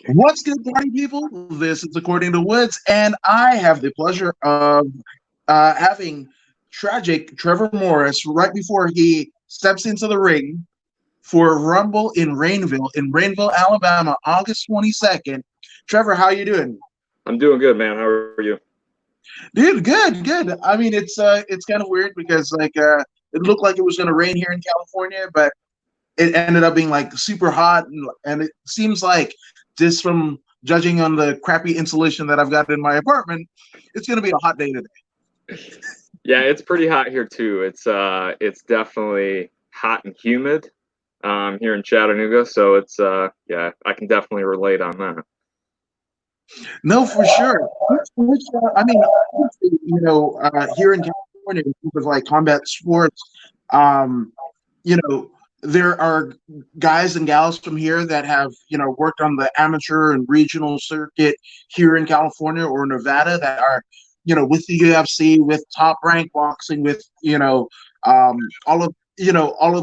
What's good, party people? This is According to Woods, and I have the pleasure of having tragic Trevor Morris right before he steps into the ring for Rumble in Rainville, Alabama, August 22nd. Trevor, how you doing? I'm doing good, man. How are you? Dude, good, good. I mean, it's kind of weird because it looked like it was going to rain here in California, but it ended up being like super hot, and it seems like just from judging on the crappy insulation that I've got in my apartment, it's going to be a hot day today. Yeah, it's pretty hot here too. It's definitely hot and humid here in Chattanooga, so yeah, I can definitely relate on that. No, for sure. I mean, here in California, in terms of like combat sports, um, you know, there are guys and gals from here that have, worked on the amateur and regional circuit here in California or Nevada that are, with the UFC, with Top Rank Boxing, with, all of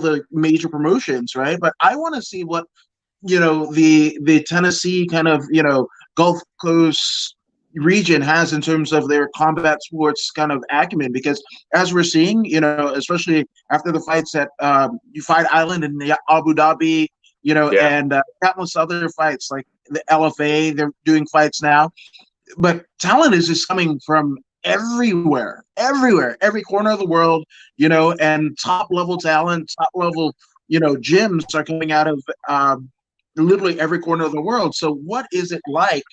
the major promotions, right? But I want to see what the Tennessee kind of Gulf Coast region has in terms of their combat sports kind of acumen, because as we're seeing, especially after the fights at Fight Island and Abu Dhabi, Yeah, and countless other fights like the LFA, they're doing fights now, but talent is just coming from everywhere, every corner of the world, and top level talent, top level, gyms are coming out of literally every corner of the world. So, what is it like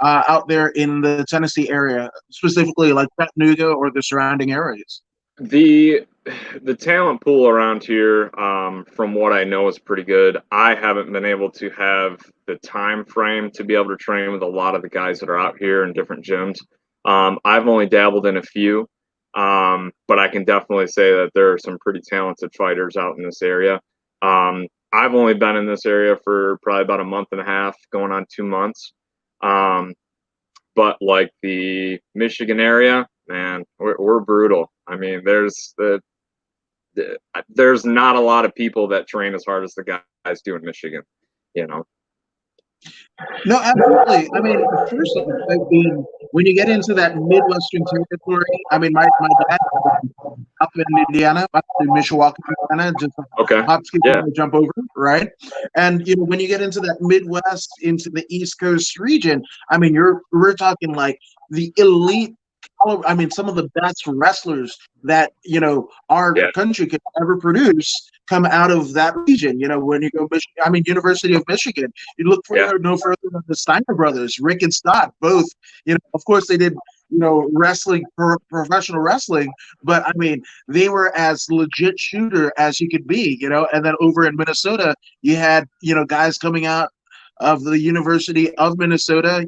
out there in the Tennessee area, specifically like Chattanooga or the surrounding areas? the the talent pool around here, from what I know, is pretty good. I haven't been able to have the time frame to be able to train with a lot of the guys that are out here in different gyms. I've only dabbled in a few, but I can definitely say that there are some pretty talented fighters out in this area. I've only been in this area for probably about a month and a half, going on 2 months. Um, but like the Michigan area, man, we're brutal. I mean, there's not a lot of people that train as hard as the guys do in Michigan. You know. No, absolutely. I mean, first off, I mean, when you get into that Midwestern territory, I mean, my dad up in Indiana, up in Mishawaka, Indiana, just a Okay. hop, skip, Yeah. and a jump over, right? And when you get into that Midwest, into the East Coast region, I mean, we're talking like the elite. I mean, some of the best wrestlers that our Yeah. country could ever produce come out of that region. When you go, I mean, University of Michigan. You look Yeah. further, no further than the Steiner brothers, Rick and Scott. Both, of course, they did wrestling, professional wrestling, but I mean, they were as legit shooter as you could be, and then over in Minnesota, you had, guys coming out of the University of Minnesota,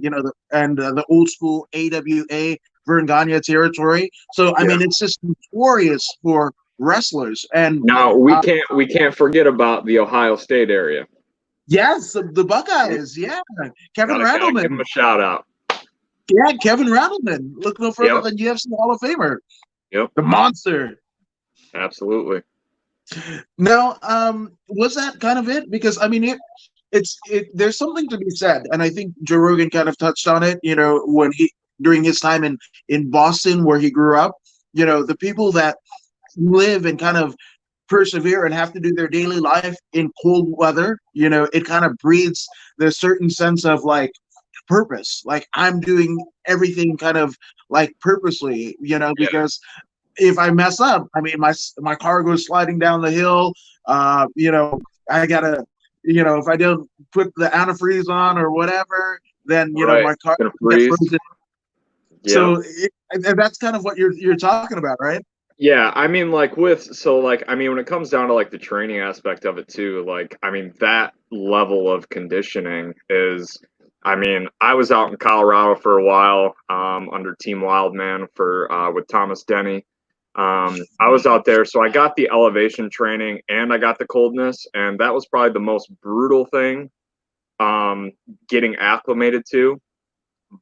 and the old school AWA Vern Gagne territory. So, I Yeah. mean, it's just notorious for wrestlers. And Now we can't forget about the Ohio State area. yes, the Buckeyes, yeah. Kevin Gotta give them Randleman. a shout out. Yeah, Kevin Randleman. Look no further Yep. than UFC Hall of Famer, Yep. the monster. Absolutely. Now, was that kind of it? Because I mean, there's something to be said, and I think Joe Rogan kind of touched on it. When he during his time in Boston, where he grew up, the people that live and kind of persevere and have to do their daily life in cold weather, it kind of breeds the certain sense of like purpose. Like I'm doing everything kind of like purposely, Yeah. because if I mess up, I mean my car goes sliding down the hill. I gotta, if I don't put the antifreeze on or whatever, then Right. my car Gonna gets freeze. frozen. Yep. And that's kind of what you're talking about, right? Yeah, I mean, when it comes down to like the training aspect of it too, like, I mean, that level of conditioning is, I mean, I was out in Colorado for a while, under Team Wildman with Thomas Denny. I was out there, so I got the elevation training and I got the coldness, and that was probably the most brutal thing, getting acclimated to.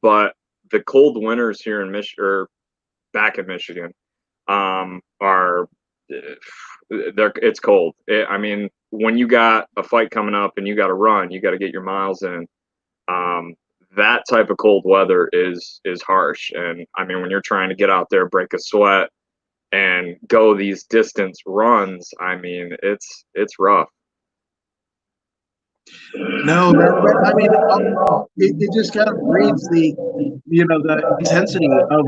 But the cold winters here in Michigan, or back in Michigan, are it's cold. I mean, when you got a fight coming up and you got to run, you got to get your miles in. That type of cold weather is harsh. And I mean, when you're trying to get out there, break a sweat, and go these distance runs, I mean, it's rough. No, I mean, it just kind of breeds the intensity of,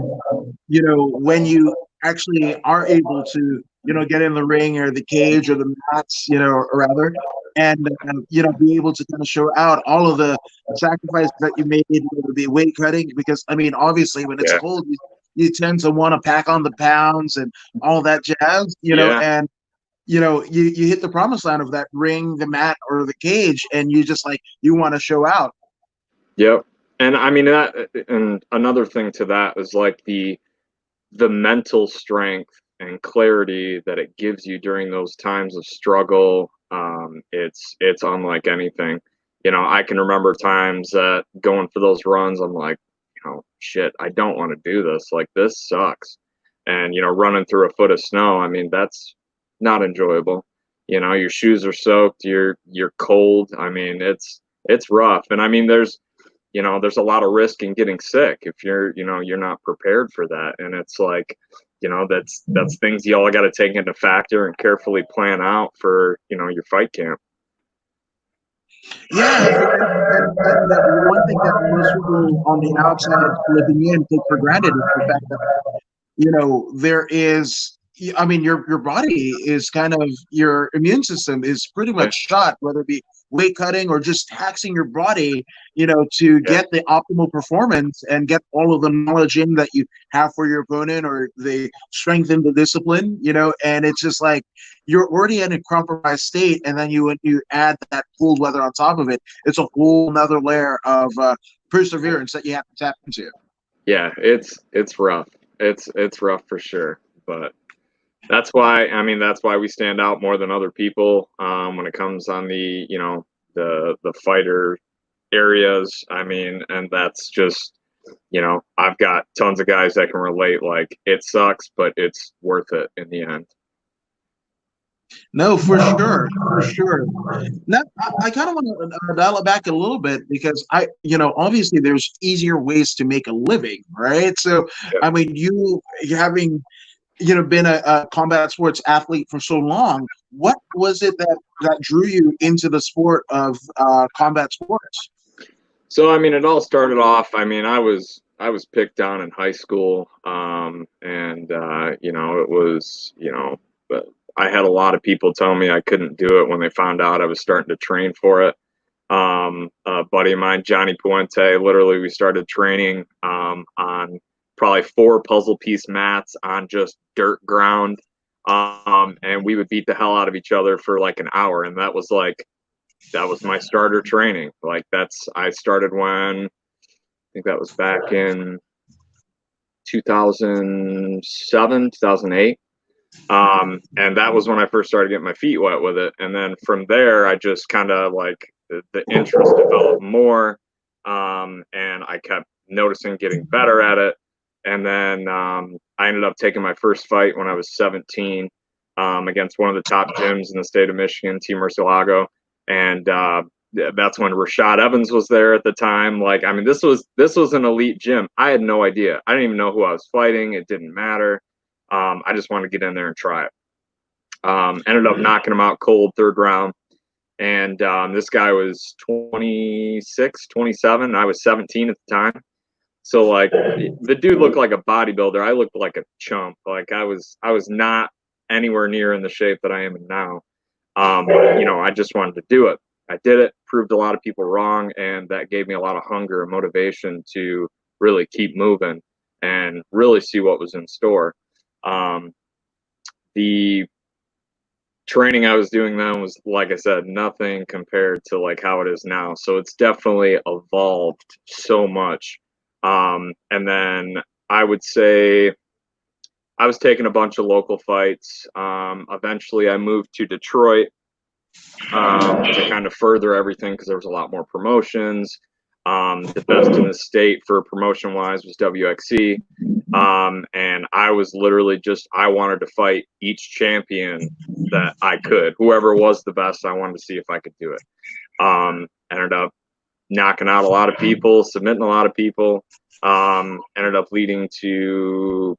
when you actually are able to, get in the ring or the cage or the mats, or rather, and, be able to kind of show out all of the sacrifices that you made, whether it be weight cutting, because, I mean, obviously when it's Yeah. cold, you tend to want to pack on the pounds and all that jazz, Yeah. and you hit the promised land of that ring, the mat, or the cage, and you just like you want to show out. Yep. And I mean and another thing to that is like the mental strength and clarity that it gives you during those times of struggle. It's unlike anything. I can remember times that going for those runs, I'm like, shit, I don't want to do this. Like, this sucks. And running through a foot of snow, I mean, that's not enjoyable. Your shoes are soaked, you're cold. I mean, it's rough. And I mean, there's a lot of risk in getting sick if you're not prepared for that. And it's like, that's things you all got to take into factor and carefully plan out for, your fight camp. Yeah, and one thing that most people on the outside looking in take for granted is the fact that there is, I mean, your body is kind of, your immune system is pretty Yeah. much shot, whether it be weight cutting or just taxing your body, to get the optimal performance and get all of the knowledge in that you have for your opponent, or they strengthen the discipline, and it's just like you're already in a compromised state, and then you add that cold weather on top of it. It's a whole nother layer of perseverance that you have to tap into. Yeah, it's rough. It's rough for sure. But that's why we stand out more than other people when it comes on the fighter areas. I mean, and that's just, I've got tons of guys that can relate. Like, it sucks, but it's worth it in the end. No, for sure, for sure. Now, I kind of want to dial it back a little bit, because obviously there's easier ways to make a living, right? So, Yeah. I mean, you having, been a combat sports athlete for so long, what was it that drew you into the sport of combat sports? So I mean, it all started off. I mean, I was picked on in high school, and it was but I had a lot of people tell me I couldn't do it when they found out I was starting to train for it. A buddy of mine, Johnny Puente, literally we started training on probably 4 puzzle piece mats on just dirt ground, and we would beat the hell out of each other for like an hour, and that was my starter training. Like, I started when, I think that was back in 2007, 2008. And that was when I first started getting my feet wet with it. And then from there, I just kind of like the interest developed more. And I kept noticing getting better at it. And then I ended up taking my first fight when I was 17 against one of the top gyms in the state of Michigan, Team Murcielago. And that's when Rashad Evans was there at the time. Like, I mean, this was an elite gym. I had no idea. I didn't even know who I was fighting. It didn't matter. I just wanted to get in there and try it. Ended up knocking him out cold, 3rd round. And this guy was 26, 27. I was 17 at the time. So like, the dude looked like a bodybuilder. I looked like a chump. Like, I was not anywhere near in the shape that I am in now. I just wanted to do it. I did it, proved a lot of people wrong, and that gave me a lot of hunger and motivation to really keep moving and really see what was in store. The training I was doing then was, like I said, nothing compared to like how it is now. So it's definitely evolved so much. And then I would say I was taking a bunch of local fights. Eventually I moved to Detroit to kind of further everything, because there was a lot more promotions. The best in the state for promotion wise was WXC. And I was literally I wanted to fight each champion that I could. Whoever was the best, I wanted to see if I could do it. Ended up knocking out a lot of people, submitting a lot of people. Ended up leading to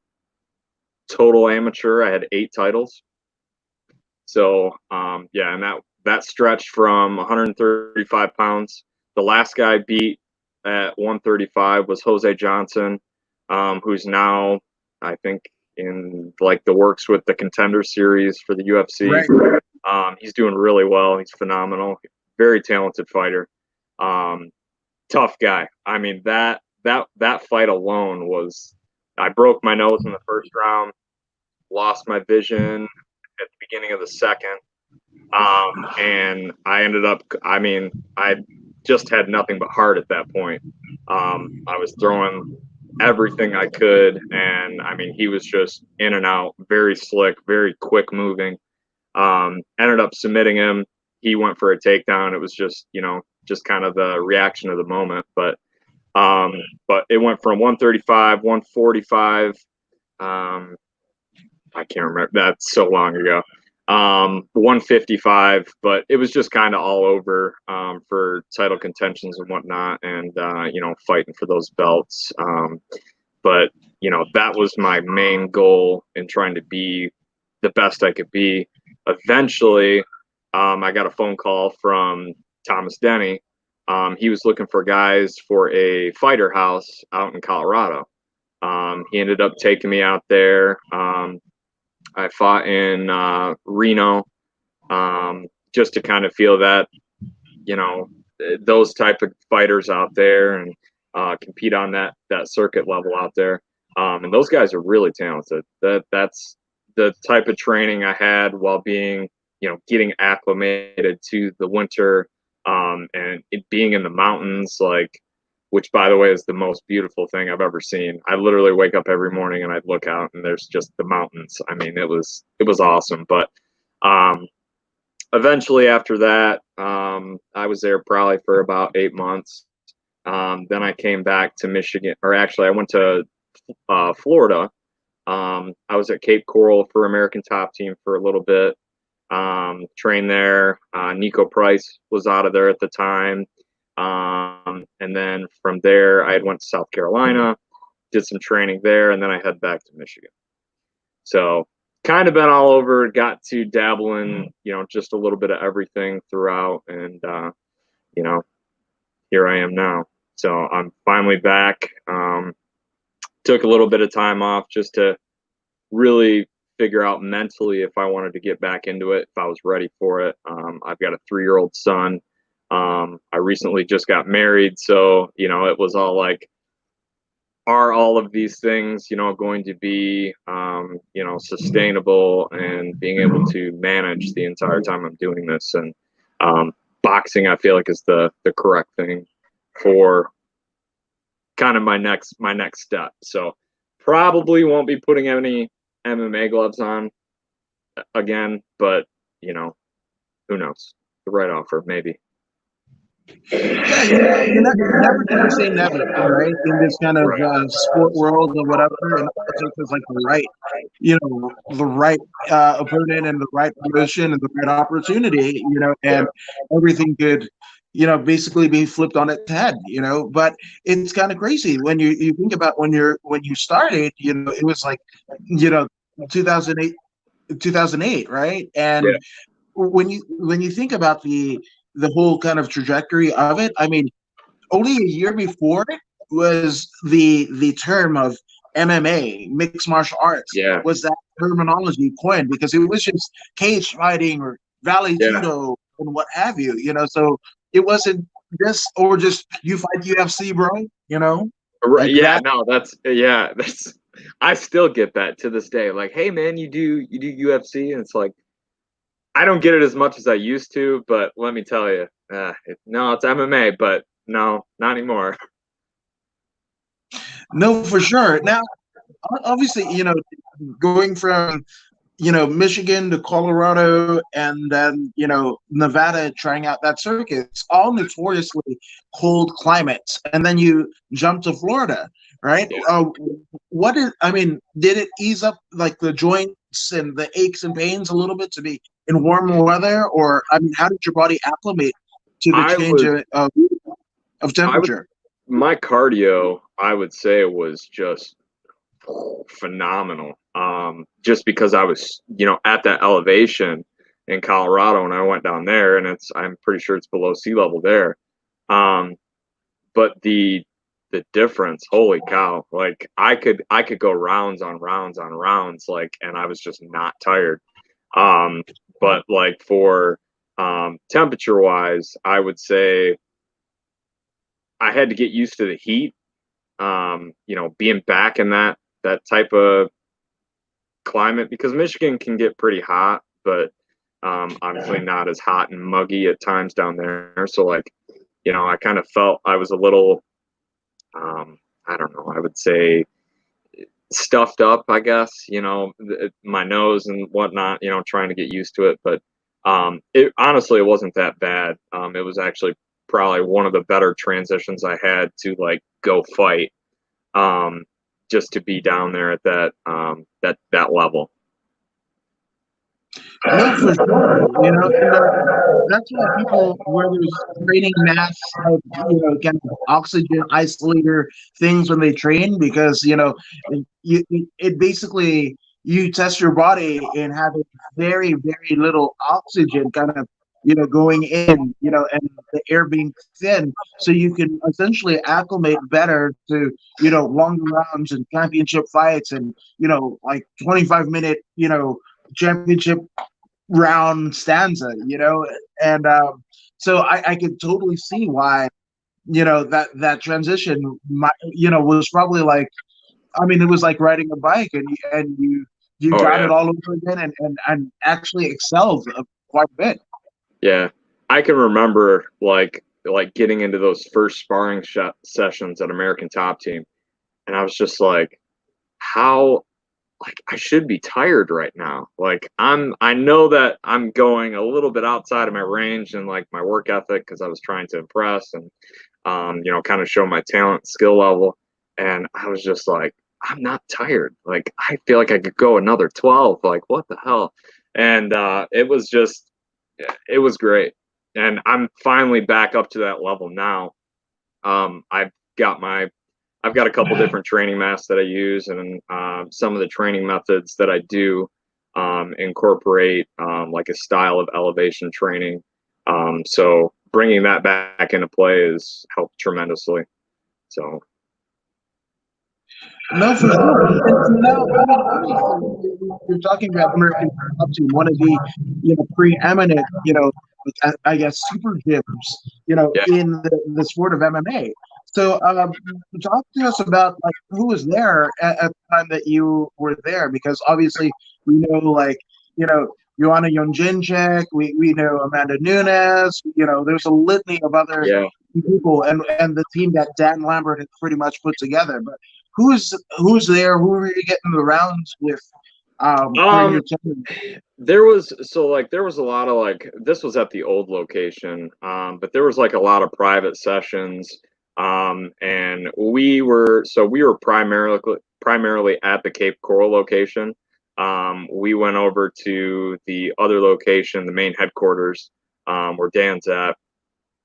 total amateur. I had 8 titles. So yeah, and that stretched from 135 pounds. The last guy I beat at 135 was Jose Johnson, who's now, I think, in like the works with the Contender Series for the UFC. Right. He's doing really well. He's phenomenal. Very talented fighter. Tough guy. I mean, that fight alone was, I broke my nose in the first round, lost my vision at the beginning of the second. And I ended up, I mean, I just had nothing but heart at that point. I was throwing everything I could, and I mean, he was just in and out, very slick, very quick moving. Ended up submitting him. He went for a takedown. It was just, just kind of the reaction of the moment. But it went from 135, 145. I can't remember. That's so long ago. 155, but it was just kind of all over for title contentions and whatnot, and fighting for those belts. But that was my main goal in trying to be the best I could be. Eventually, I got a phone call from Thomas Denny. He was looking for guys for a fighter house out in Colorado. He ended up taking me out there. I fought in Reno, just to kind of feel that, those type of fighters out there, and compete on that circuit level out there. And those guys are really talented. That's the type of training I had while being, getting acclimated to the winter, and it being in the mountains, which, by the way, is the most beautiful thing I've ever seen. I literally wake up every morning and I'd look out and there's just the mountains. I mean, it was awesome. But eventually after that, I was there probably for about 8 months. Then I came back to Michigan, or actually I went to Florida. I was at Cape Coral for American Top Team for a little bit. Trained there. Nico Price was out of there at the time. And then from there, I had went to South Carolina, did some training there, and then I head back to Michigan. So kind of been all over, got to dabble in, just a little bit of everything throughout. And, here I am now. So I'm finally back. Took a little bit of time off just to really figure out mentally if I wanted to get back into it, if I was ready for it. I've got a 3-year-old son. I recently just got married, so it was all like, are all of these things going to be sustainable, and being able to manage the entire time I'm doing this. And boxing, I feel like, is the correct thing for kind of my next step. So probably won't be putting any MMA gloves on again, but who knows? The right offer, maybe. Yeah, you never can say never, right? In this kind of sport world or whatever, and also it's like the right opponent and the right position and the right opportunity, and everything could, basically be flipped on its head, But it's kind of crazy when you think about when you started, it was like, 2008, right? And Yeah. when you think about the whole kind of trajectory of it, I mean, only a year before was the term of MMA, mixed martial arts, was that terminology coined, because it was just cage fighting or valley judo and what have you, So it wasn't just you fight UFC, bro, Right. Yeah, no, that's I still get that to this day. Like, hey man, you do UFC, and it's like, I don't get it as much as I used to, but let me tell you, no, it's MMA, but no, not anymore. No, for sure. Now, obviously, going from Michigan to Colorado, and then Nevada, trying out that circuit, it's all notoriously cold climates, and then you jump to Florida, right? Did it ease up like the joints and the aches and pains a little bit to be in warmer weather, or how did your body acclimate to the change of of I would temperature? my cardio, I would say, was just phenomenal. Just because I was, at that elevation in Colorado, and I went down there, and I'm pretty sure it's below sea level there. Um, but the difference, holy cow! Like I could go rounds on rounds on rounds, like, and I was just not tired. Um, but like for temperature wise, I would say I had to get used to the heat. Being back in that type of climate, because Michigan can get pretty hot, but obviously not as hot and muggy at times down there. So like, I kind of felt I was a little, I don't know, I would say stuffed up, I guess, my nose and whatnot, trying to get used to it. But it honestly, it wasn't that bad. It was actually probably one of the better transitions I had to like go fight, um, just to be down there at that level. No, for sure. And that's why people wear those training masks, like, kind of oxygen isolator things when they train, because it basically, you test your body and having very very little oxygen kind of going in, and the air being thin, so you can essentially acclimate better to longer rounds and championship fights, and like 25-minute championship round stanza, and so I could totally see why that transition, was probably like, I mean, it was like riding a bike, and you Oh got yeah, it all over again, and actually excelled quite a bit. yeah. I can remember like getting into those first sparring sessions at American Top Team, and I was just like, how, like, I should be tired right now. Like I know that I'm going a little bit outside of my range and like my work ethic, because I was trying to impress and kind of show my talent, skill level. And I was just like, I'm not tired. Like I feel like I could go another 12. Like what the hell? And it was great. And I'm finally back up to that level now. I've got my I've got a couple different training masks that I use, and some of the training methods that I do incorporate like a style of elevation training. So bringing that back into play has helped tremendously. So No, for sure. And now, I mean, obviously, you're talking about American Top Team, one of the preeminent, I guess, super gyms, yeah, in the sport of MMA. So, talk to us about like who was there at the time that you were there, because obviously we know, like, Joanna Jędrzejczyk, we know Amanda Nunes, there's a litany of other yeah. people, and the team that Dan Lambert had pretty much put together. But who's there? Who were you getting the rounds with during your Um, time? there was a lot of like, this was at the old location, but there was like a lot of private sessions, and we were primarily at the Cape Coral location. We went over to the other location, the main headquarters, where Dan's at,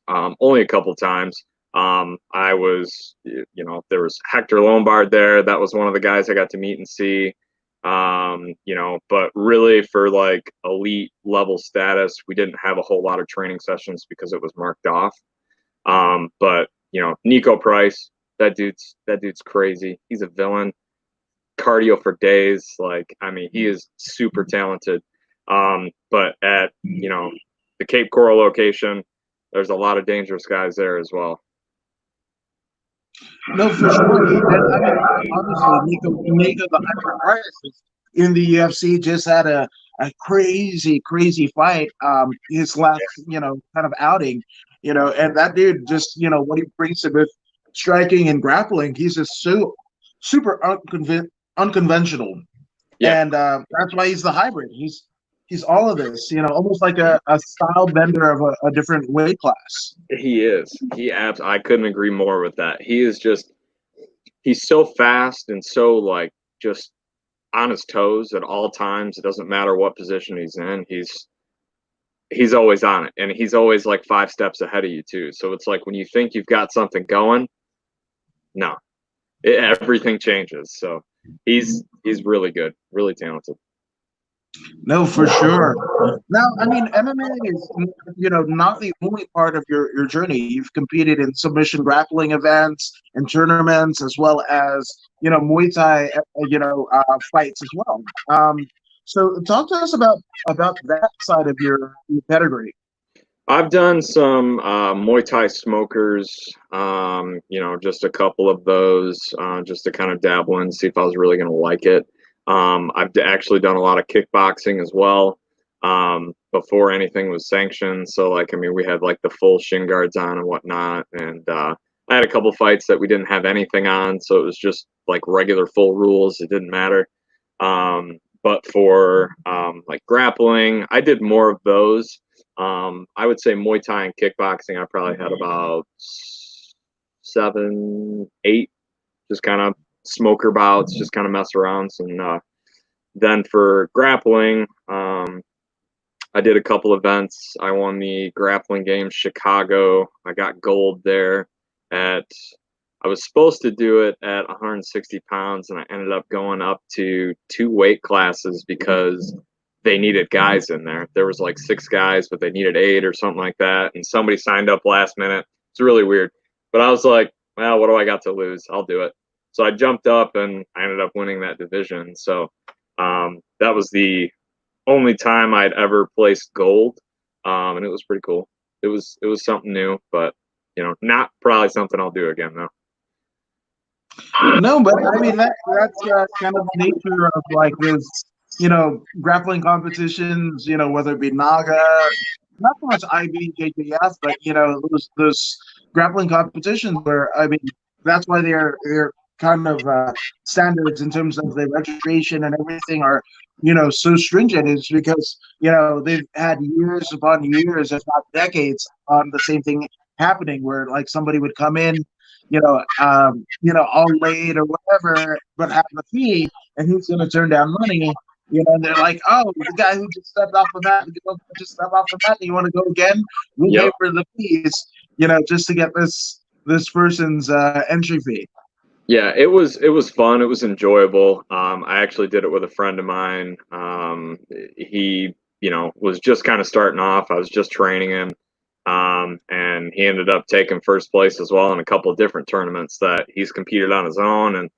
only a couple times. I was, there was Hector Lombard there. That was one of the guys I got to meet and see. But really for like elite level status, we didn't have a whole lot of training sessions because it was marked off. But Nico Price, that dude's crazy. He's a villain. Cardio for days. Like, I mean, he is super talented. But at the Cape Coral location, there's a lot of dangerous guys there as well. No, for sure. And I mean, obviously, Nico the Hunter Price in the UFC just had a crazy, crazy fight. His last, kind of outing, and that dude just, what he brings to both striking and grappling, he's just so super unconventional, Yeah, and that's why he's the hybrid. He's all of this, almost like a style bender of a different weight class. he is. I couldn't agree more with that. He's so fast and so like just on his toes at all times. It doesn't matter what position he's in. he's always on it, and he's always like 5 steps ahead of you too. So it's like when you think you've got something going, no, everything changes. So he's really good, really talented. No, for sure. Now, I mean, MMA is, not the only part of your journey. You've competed in submission grappling events and tournaments, as well as, Muay Thai, fights as well. So talk to us about that side of your pedigree. I've done some Muay Thai smokers, just a couple of those, just to kind of dabble in, see if I was really going to like it. I've actually done a lot of kickboxing as well, before anything was sanctioned. So, like, I mean, we had like the full shin guards on and whatnot. And I had a couple fights that we didn't have anything on. So it was just like regular full rules. It didn't matter. But for like grappling, I did more of those. I would say Muay Thai and kickboxing, I probably had about 7, 8, just kind of smoker bouts, just kind of mess around. And then for grappling, I did a couple events. I won the grappling games Chicago. I got gold there I was supposed to do it at 160 pounds, and I ended up going up to 2 weight classes because they needed guys in there. There was like 6 guys, but they needed 8 or something like that. And somebody signed up last minute. It's really weird. But I was like, well, what do I got to lose? I'll do it. So I jumped up and I ended up winning that division. So that was the only time I'd ever placed gold. And it was pretty cool. It was something new, but not probably something I'll do again though. No, but I mean that's kind of the nature of like this, grappling competitions. Whether it be Naga, not so much IBJJF, but those grappling competitions where I mean that's why they're kind of standards in terms of the registration and everything are so stringent is because they've had years upon years, if not decades, on the same thing happening where like somebody would come in all late or whatever, but have the fee, and who's going to turn down money? And they're like, oh, the guy who just stepped off the mat, just step off the mat, and you want to go again? We'll pay for the fees, just to get this person's entry fee. Yeah, it was fun. It was enjoyable. I actually did it with a friend of mine. He, was just kind of starting off. I was just training him. And he ended up taking first place as well in a couple of different tournaments that he's competed on his own. And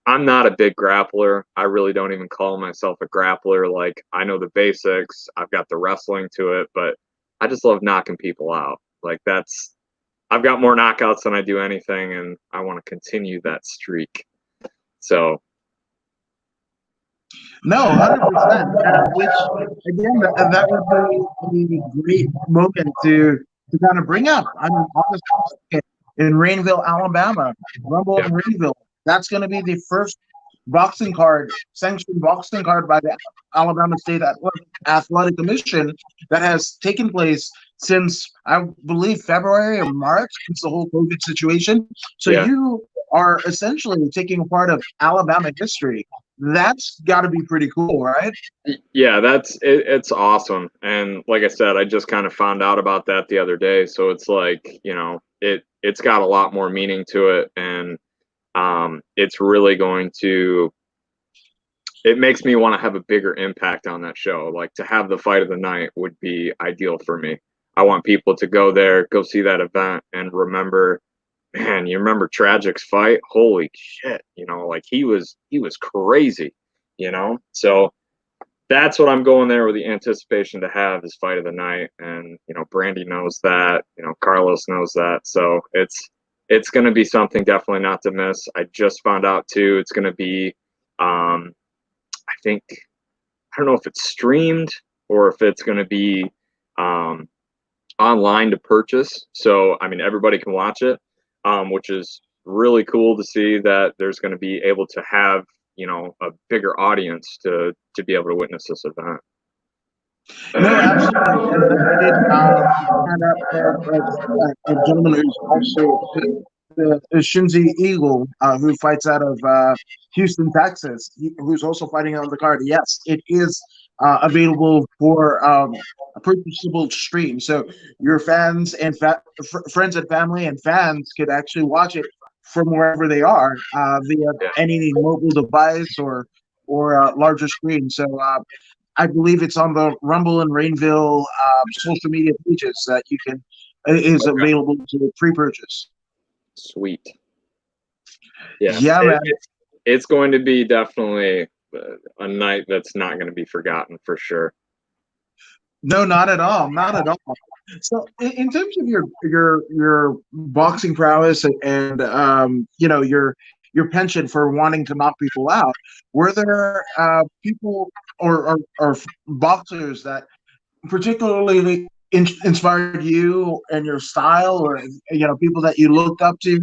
I'm not a big grappler. I really don't even call myself a grappler. Like, I know the basics. I've got the wrestling to it, but I just love knocking people out. Like, I've got more knockouts than I do anything, and I want to continue that streak. So. No, 100%. Which again, that would be a great moment to kind of bring up. I mean, in Rainville, Alabama, Rumble in Rainville. That's going to be the first sanctioned boxing card by the Alabama State Athletic Commission that has taken place since, I believe, February or March, since the whole COVID situation. So you are essentially taking a part of Alabama history. That's got to be pretty cool, right? Yeah, it's awesome. And like I said, I just kind of found out about that the other day. So it's like, it's got a lot more meaning to it. And it's really it makes me want to have a bigger impact on that show. Like, to have the fight of the night would be ideal for me. I want people to go there, go see that event, and remember, man, you remember Tragic's fight? Holy shit. Like, he was crazy, So that's what I'm going there with the anticipation to have is fight of the night. And, Brandy knows that, Carlos knows that. So it's going to be something definitely not to miss. I just found out too, it's going to be, I think, I don't know if it's streamed or if it's going to be online to purchase. So, I mean, everybody can watch it, which is really cool to see that there's going to be able to have, a bigger audience to be able to witness this event. No, absolutely. And I did find out a gentleman who's also Shinzi Eagle, who fights out of Houston, Texas, who's also fighting on the card. Yes, it is available for a purchasable stream. So your fans and friends and family and fans could actually watch it from wherever they are via Yeah. any mobile device or larger screen. So I believe it's on the Rumble and Rainville social media pages that you can is Okay. available to pre-purchase. Sweet. Yeah. Yeah, man. It's going to be definitely a night that's not going to be forgotten for sure. No, not at all. Not at all. So, in terms of your boxing prowess and your penchant for wanting to knock people out, were there people or boxers that particularly inspired you and your style, or people that you looked up to,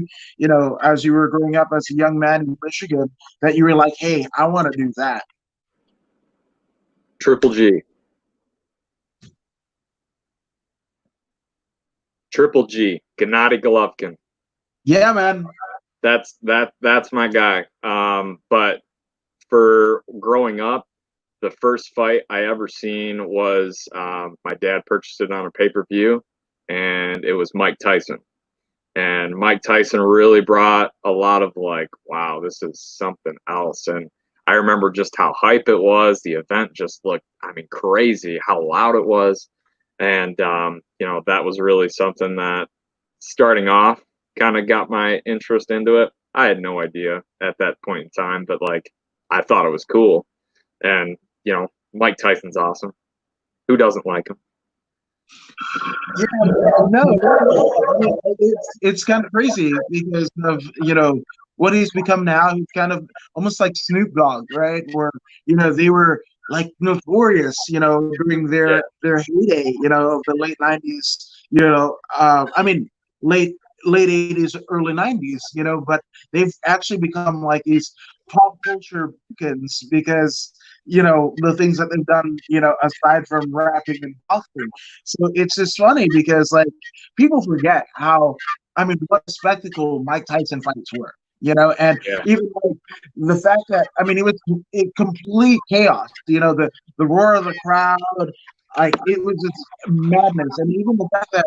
as you were growing up as a young man in Michigan, that you were like, hey, I want to do that? Triple G. Triple G. Gennady Golovkin. Yeah, man. That's my guy. But for growing up, the first fight I ever seen was my dad purchased it on a pay-per-view, and it was Mike Tyson. And Mike Tyson really brought a lot of like, wow, this is something else. And I remember just how hype it was. The event just looked, I mean, crazy how loud it was. And, that was really something that starting off kind of got my interest into it. I had no idea at that point in time, but like, I thought it was cool. And, Mike Tyson's awesome. Who doesn't like him? Yeah, no, it's kind of crazy because of what he's become now. He's kind of almost like Snoop Dogg, right? Where they were like notorious, during Yeah. their heyday, of the late '90s. I mean late '80s, early '90s. But they've actually become like these pop culture beacons because the things that they've done, aside from rapping and boxing. So it's just funny because like people forget how, I mean, what a spectacle Mike Tyson fights were, and Yeah. even like the fact that, I mean, it was complete chaos, the roar of the crowd, like it was just madness. And even the fact that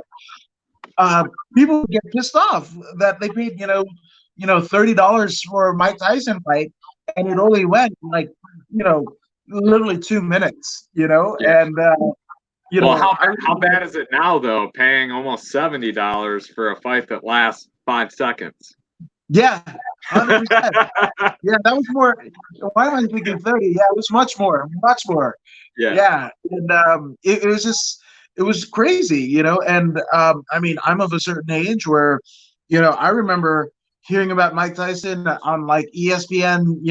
people get pissed off that they paid, $30 for a Mike Tyson fight, and it only went like, literally 2 minutes, Yeah. and Well, how bad is it now though? Paying almost $70 for a fight that lasts 5 seconds. Yeah, 100%. Yeah, that was more. Why am I thinking 30? Yeah, it was much more, much more. Yeah, and it was just, it was crazy, And I mean, I'm of a certain age where, I remember hearing about Mike Tyson on like ESPN,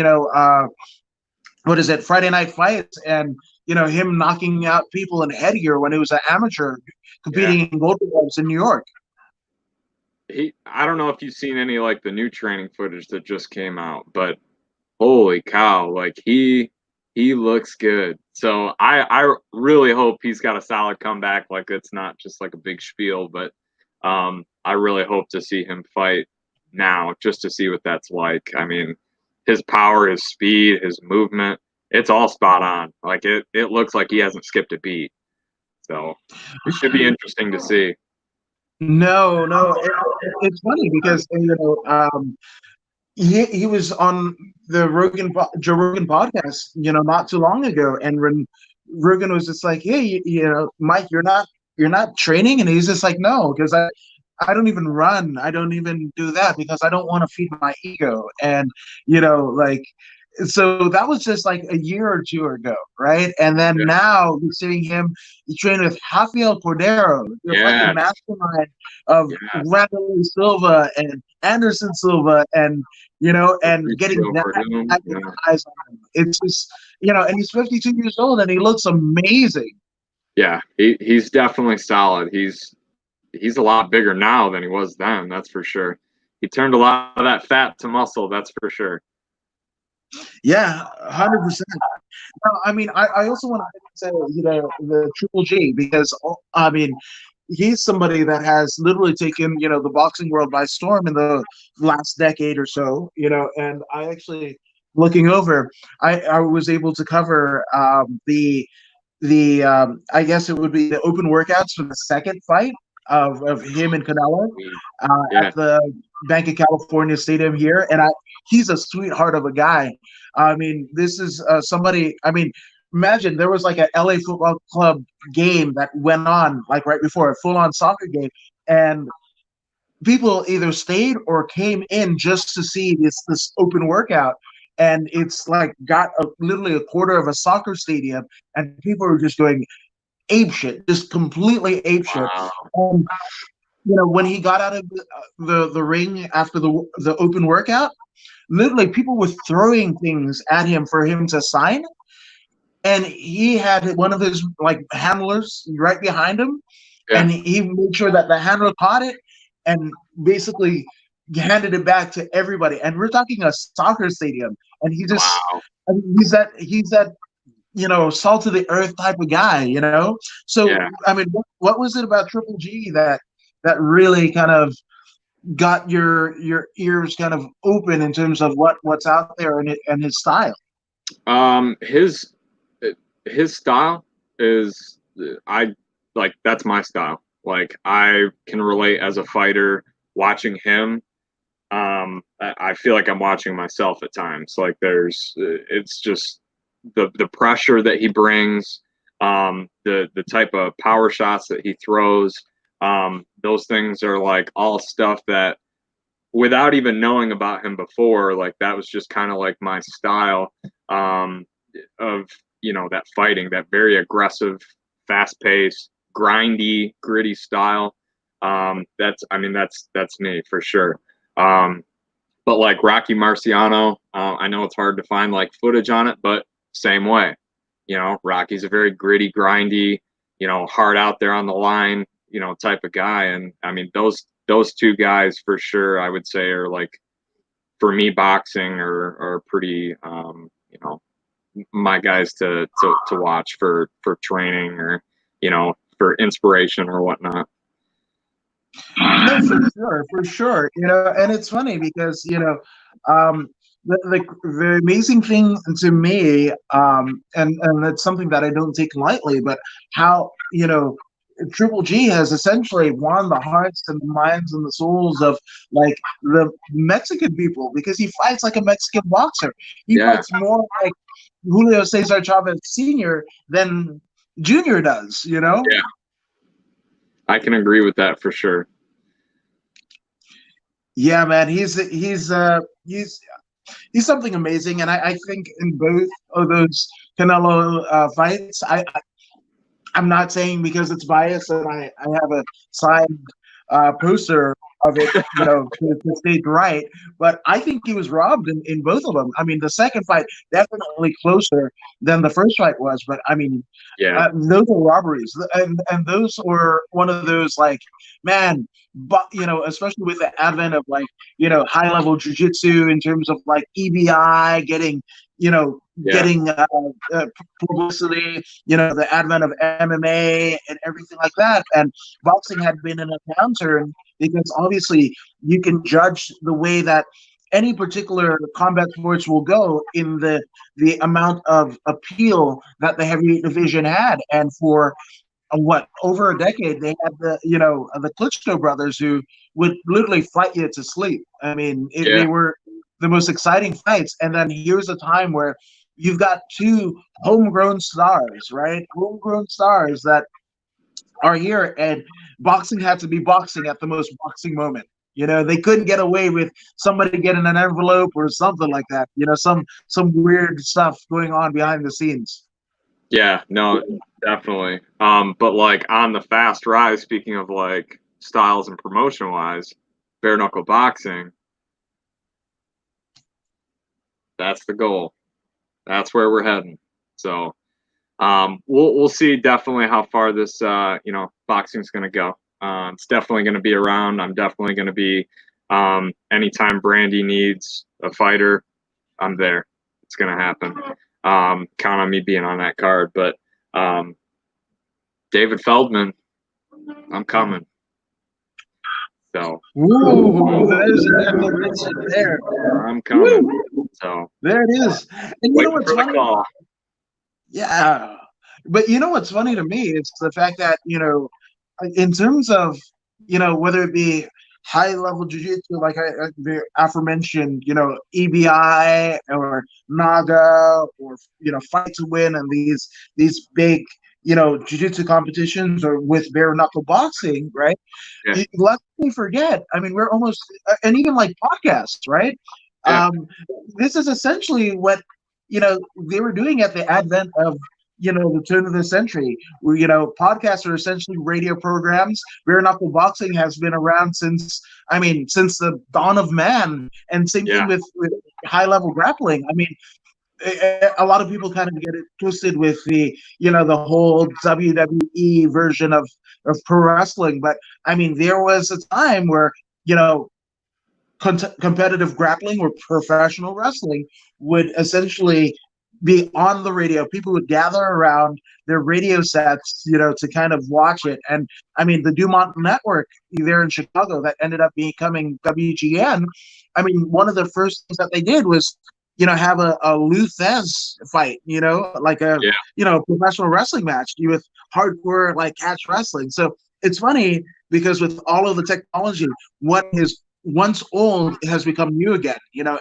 what is it, Friday Night Fights, and him knocking out people in headgear when he was an amateur competing in Golden Gloves in New York. I don't know if you've seen any like the new training footage that just came out, but holy cow, like he looks good. So I really hope he's got a solid comeback. Like it's not just like a big spiel, but I really hope to see him fight now just to see what that's like. I mean, his power, his speed, his movement, it's all spot on. Like it looks like he hasn't skipped a beat. So it should be interesting to see. No, it's funny because he was on the Joe Rogan podcast, not too long ago, and when Rogan was just like, "Hey, Mike, you're not training," and he's just like, "No, because I don't even run, I don't even do that because I don't want to feed my ego," and like. So that was just like a year or two ago, right? And then now we're seeing him train with Rafael Cordero, the fucking mastermind of Wanderlei Silva and Anderson Silva, and and getting that eyes on him. It's just and he's 52 years old and he looks amazing. Yeah, he's definitely solid. He's a lot bigger now than he was then. That's for sure. He turned a lot of that fat to muscle. That's for sure. Yeah, 100%. I mean, I also want to say, the Triple G, because I mean, he's somebody that has literally taken, the boxing world by storm in the last decade or so, and I actually looking over, I was able to cover the I guess it would be the open workouts for the second fight of him and Canelo Yeah. at the Bank of California Stadium here, and he's a sweetheart of a guy. I mean, this is somebody. I mean, imagine there was like a LA Football Club game that went on like right before a full on soccer game, and people either stayed or came in just to see this open workout. And it's like got literally a quarter of a soccer stadium, and people are just going ape shit, just completely ape shit. Wow. When he got out of the ring after the open workout, literally people were throwing things at him for him to sign, and he had one of his like handlers right behind him, Yeah. and he made sure that the handler caught it and basically handed it back to everybody. And we're talking a soccer stadium, and Wow. he's that salt of the earth type of guy. So Yeah. I mean, what was it about Triple G that really kind of got your ears kind of open in terms of what's out there and his style? His style is I like that's my style. Like I can relate as a fighter watching him. I feel like I'm watching myself at times. Like it's just the pressure that he brings, the type of power shots that he throws. Those things are like all stuff that without even knowing about him before, like that was just kind of like my style of that fighting, that very aggressive, fast paced, grindy, gritty style. That's me for sure. But like Rocky Marciano, I know it's hard to find like footage on it, but same way. Rocky's a very gritty, grindy, hard out there on the line, type of guy. And I mean, those two guys for sure, I would say are like, for me, boxing are pretty, my guys to watch for training or, for inspiration or whatnot. No, for sure. And it's funny because the amazing thing to me, and that's something that I don't take lightly, but how Triple G has essentially won the hearts and the minds and the souls of like the Mexican people because he fights like a Mexican boxer. He Yeah. fights more like Julio Cesar Chavez Sr. than Junior does. Yeah, I can agree with that for sure. Yeah, man, he's something amazing, and I think in both of those Canelo fights, I'm not saying because it's biased and I have a signed poster of it, to state right, but I think he was robbed in both of them. I mean, the second fight definitely closer than the first fight was, but I mean, Yeah. those are robberies, and those were one of those like, man, but especially with the advent of like high level jujitsu in terms of like EBI getting getting publicity, the advent of MMA and everything like that. And boxing had been in a downturn because obviously you can judge the way that any particular combat sports will go in the amount of appeal that the heavyweight division had. And for over a decade, they had the Klitschko brothers who would literally fight you to sleep. I mean, they were the most exciting fights. And then here's a time where you've got two homegrown stars, right? Homegrown stars that are here, and boxing had to be boxing at the most boxing moment. They couldn't get away with somebody getting an envelope or something like that. Some weird stuff going on behind the scenes. Yeah, no, definitely. But like on the fast rise, speaking of like styles and promotion wise, bare knuckle boxing, that's the goal. That's where we're heading. So we'll see definitely how far this boxing's going to go. It's definitely going to be around. I'm definitely going to be anytime Brandy needs a fighter, I'm there. It's going to happen. Count on me being on that card. But David Feldman, I'm coming. So Ooh, there's a declaration there. I'm coming. Woo! So There it is. And you know waiting what's for the funny? call. Yeah. But you know what's funny to me is the fact that, in terms of, whether it be high level jiu-jitsu, like the aforementioned, EBI or Naga or, Fight to Win and these big, jiu-jitsu competitions or with bare knuckle boxing, right? Yeah, Let me forget. I mean, we're almost, and even like podcasts, right? yeah, Um, this is essentially what they were doing at the advent of the turn of the century. Where podcasts are essentially radio programs. Bare knuckle boxing has been around since the dawn of man, and same thing yeah. with high level grappling. I mean, a lot of people kind of get it twisted with the whole WWE version of pro wrestling, but I mean there was a time where you know competitive grappling or professional wrestling would essentially be on the radio. People would gather around their radio sets, to kind of watch it. And I mean, the Dumont Network there in Chicago that ended up becoming WGN. I mean, one of the first things that they did was, have a Lou Thez fight, like a, Yeah, professional wrestling match with hardcore, like catch wrestling. So it's funny because with all of the technology, what is once old has become new again,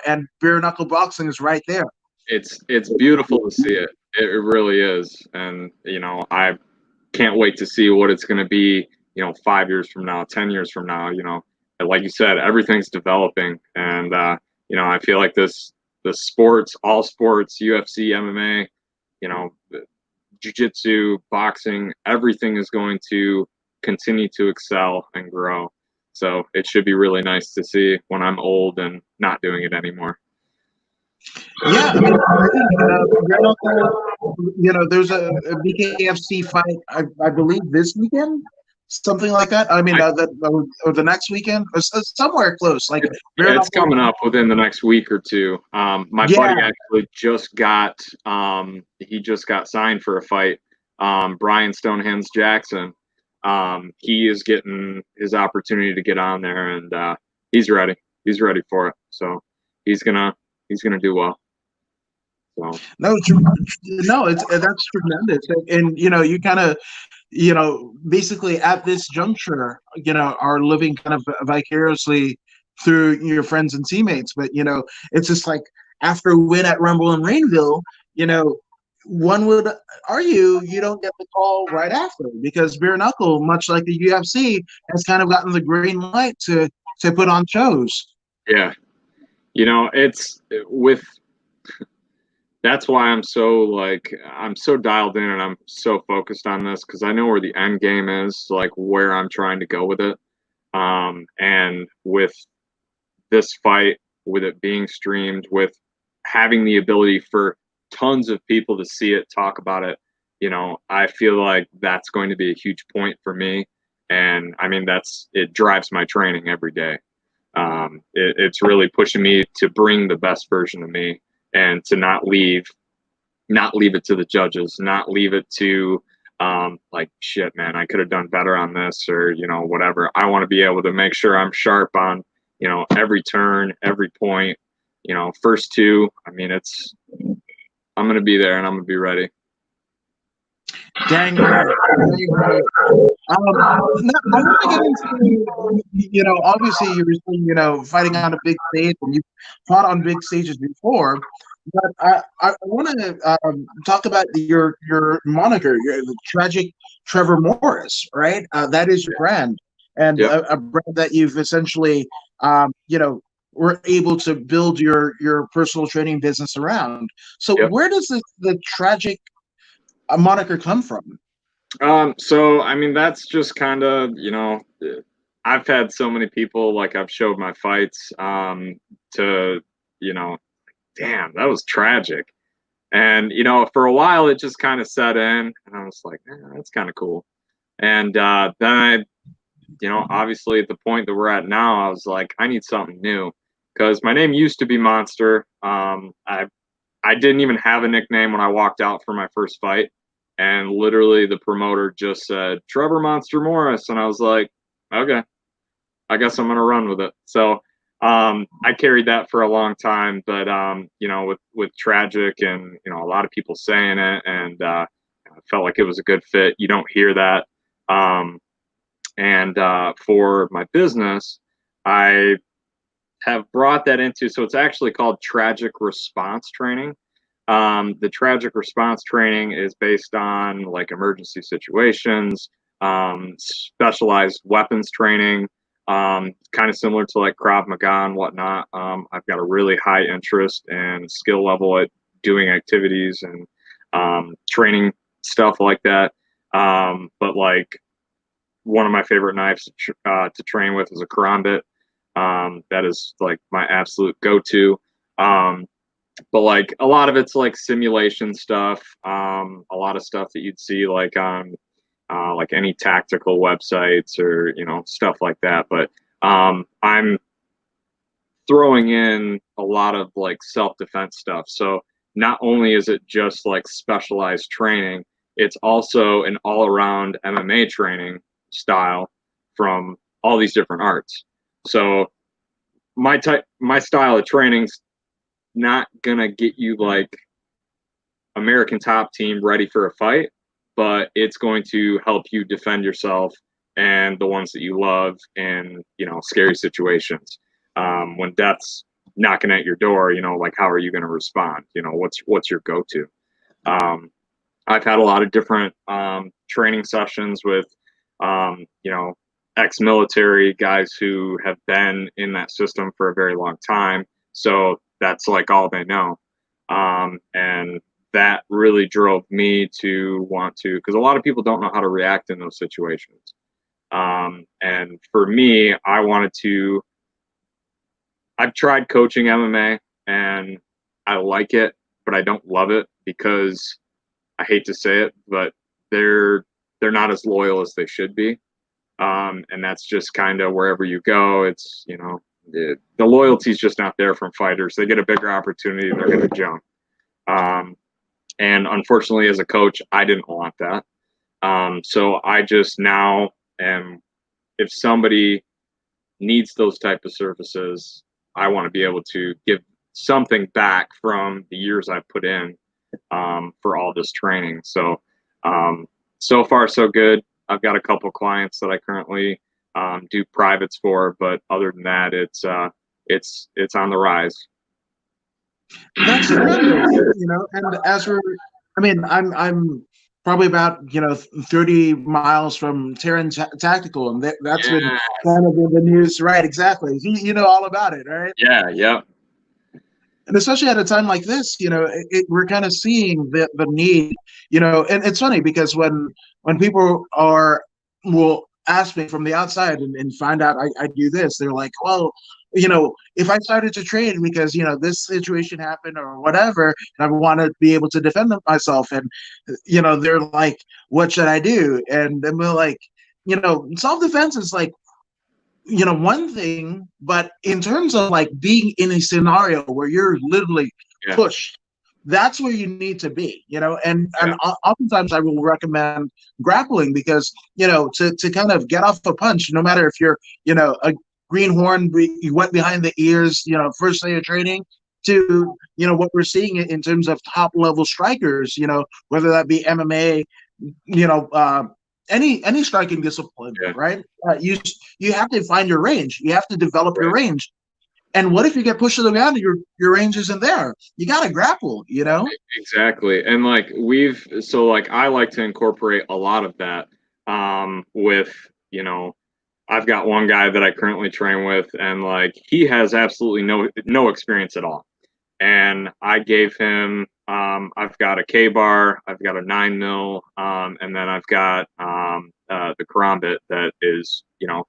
and bare knuckle boxing is right there. it's beautiful to see it. It really is, and I can't wait to see what it's going to be. 5 years from now, 10 years from now. And like you said, everything's developing, and I feel like the sports, all sports, UFC, MMA, jiu-jitsu, boxing, everything is going to continue to excel and grow. So it should be really nice to see when I'm old and not doing it anymore. Yeah, I mean, I think bare knuckle. There's a BKFC fight, I believe this weekend, something like that. I mean, I, or the next weekend, or somewhere close. Like bare it's knuckle. coming up within the next week or two. My Yeah, buddy actually he just got signed for a fight. Brian Stonehands Jackson. He is getting his opportunity to get on there, and he's ready. He's ready for it. So he's gonna do well. So no, no, it's that's tremendous, and you kind of basically at this juncture, are living kind of vicariously through your friends and teammates. But, it's just like after a win at Rumble in Rainville, one would argue you don't get the call right after because bare knuckle, much like the UFC, has kind of gotten the green light to put on shows. yeah, it's with that's why I'm so dialed in and I'm so focused on this because I know where the end game is, like where I'm trying to go with it. And with this fight, with it being streamed, with having the ability for tons of people to see it, talk about it, I feel like that's going to be a huge point for me. And I mean, it drives my training every day. It's really pushing me to bring the best version of me and to not leave it to the judges, not leave it to like shit, man, I could have done better on this or whatever. I want to be able to make sure I'm sharp on every turn, every point. First two. I mean, I'm gonna be there and I'm gonna be ready. Dang right. Dang right. Now, I want to get into, obviously you were saying, fighting on a big stage and you've fought on big stages before, but I want to talk about your moniker, the tragic Trevor Morris, right? That is your brand, and Yep. a brand that you've essentially, were able to build your personal training business around. So Yep. where does the tragic moniker come from? So I mean, that's just kind of, I've had so many people, like I've showed my fights, to, damn, that was tragic. And, for a while it just kind of set in and I was like, that's kind of cool. And, then obviously at the point that we're at now, I was like, I need something new because my name used to be Monster. I didn't even have a nickname when I walked out for my first fight. And literally the promoter just said, Trevor Monster Morris. And I was like, okay. I guess I'm gonna run with it. So I carried that for a long time, but you know, with tragic and you know a lot of people saying it, and I felt like it was a good fit. You don't hear that. Um, and for my business, I have brought that into, so it's actually called tragic response training. The tragic response training is based on like emergency situations, specialized weapons training, kind of similar to like Krav Maga and whatnot. I've got a really high interest and skill level at doing activities and training stuff like that. But like one of my favorite knives to train with is a karambit. That is like my absolute go-to. But like a lot of it's like simulation stuff. A lot of stuff that you'd see like on like any tactical websites or you know stuff like that. But I'm throwing in a lot of like self-defense stuff. So not only is it just like specialized training, it's also an all-around MMA training style from all these different arts. So my style of training's not gonna get you like American top team ready for a fight, but it's going to help you defend yourself and the ones that you love in you know scary situations. When death's knocking at your door, you know, like how are you going to respond? You know, what's your go-to? Um, I've had a lot of different training sessions with you know ex-military guys who have been in that system for a very long time, so that's like all they know, and that really drove me to want to, because a lot of people don't know how to react in those situations. And for me, I wanted to. I've tried coaching MMA and I like it, but I don't love it because I hate to say it, but they're they're not as loyal as they should be. And that's just kind of wherever you go. It's you know the loyalty is just not there from fighters. They get a bigger opportunity, they're going to jump. Um, and unfortunately, as a coach, I didn't want that. So I just now am. If somebody needs those type of services, I want to be able to give something back from the years I've put in for all this training. So, so far so good. I've got a couple clients that I currently do privates for, but other than that, it's on the rise. That's tremendous, you know. And as we're, I mean, I'm probably about 30 miles from Terran Tactical, and that's been Yeah, kind of in the news, right? Exactly. You know all about it, right? yeah, yeah, And especially at a time like this, we're kind of seeing the need, and it's funny because when people will ask me from the outside and find out I do this, they're like, well, if I started to train because this situation happened or whatever, and I want to be able to defend myself, and they're like, what should I do? And then we're like, self-defense is like one thing, but in terms of like being in a scenario where you're literally yeah, pushed, that's where you need to be, yeah, and oftentimes I will recommend grappling because to kind of get off a punch, no matter if you're a greenhorn, you went behind the ears, first day of training, to what we're seeing in terms of top level strikers, whether that be MMA, you know, any striking discipline, yeah. right? You have to find your range. You have to develop your Right. range. And what if you get pushed to the ground and your range isn't there? You got to grapple, Exactly. And like like I like to incorporate a lot of that with, you know, I've got one guy that I currently train with and like he has absolutely no experience at all. And I gave him I've got a K bar, I've got a 9 mil, and then I've got the karambit that is, you know,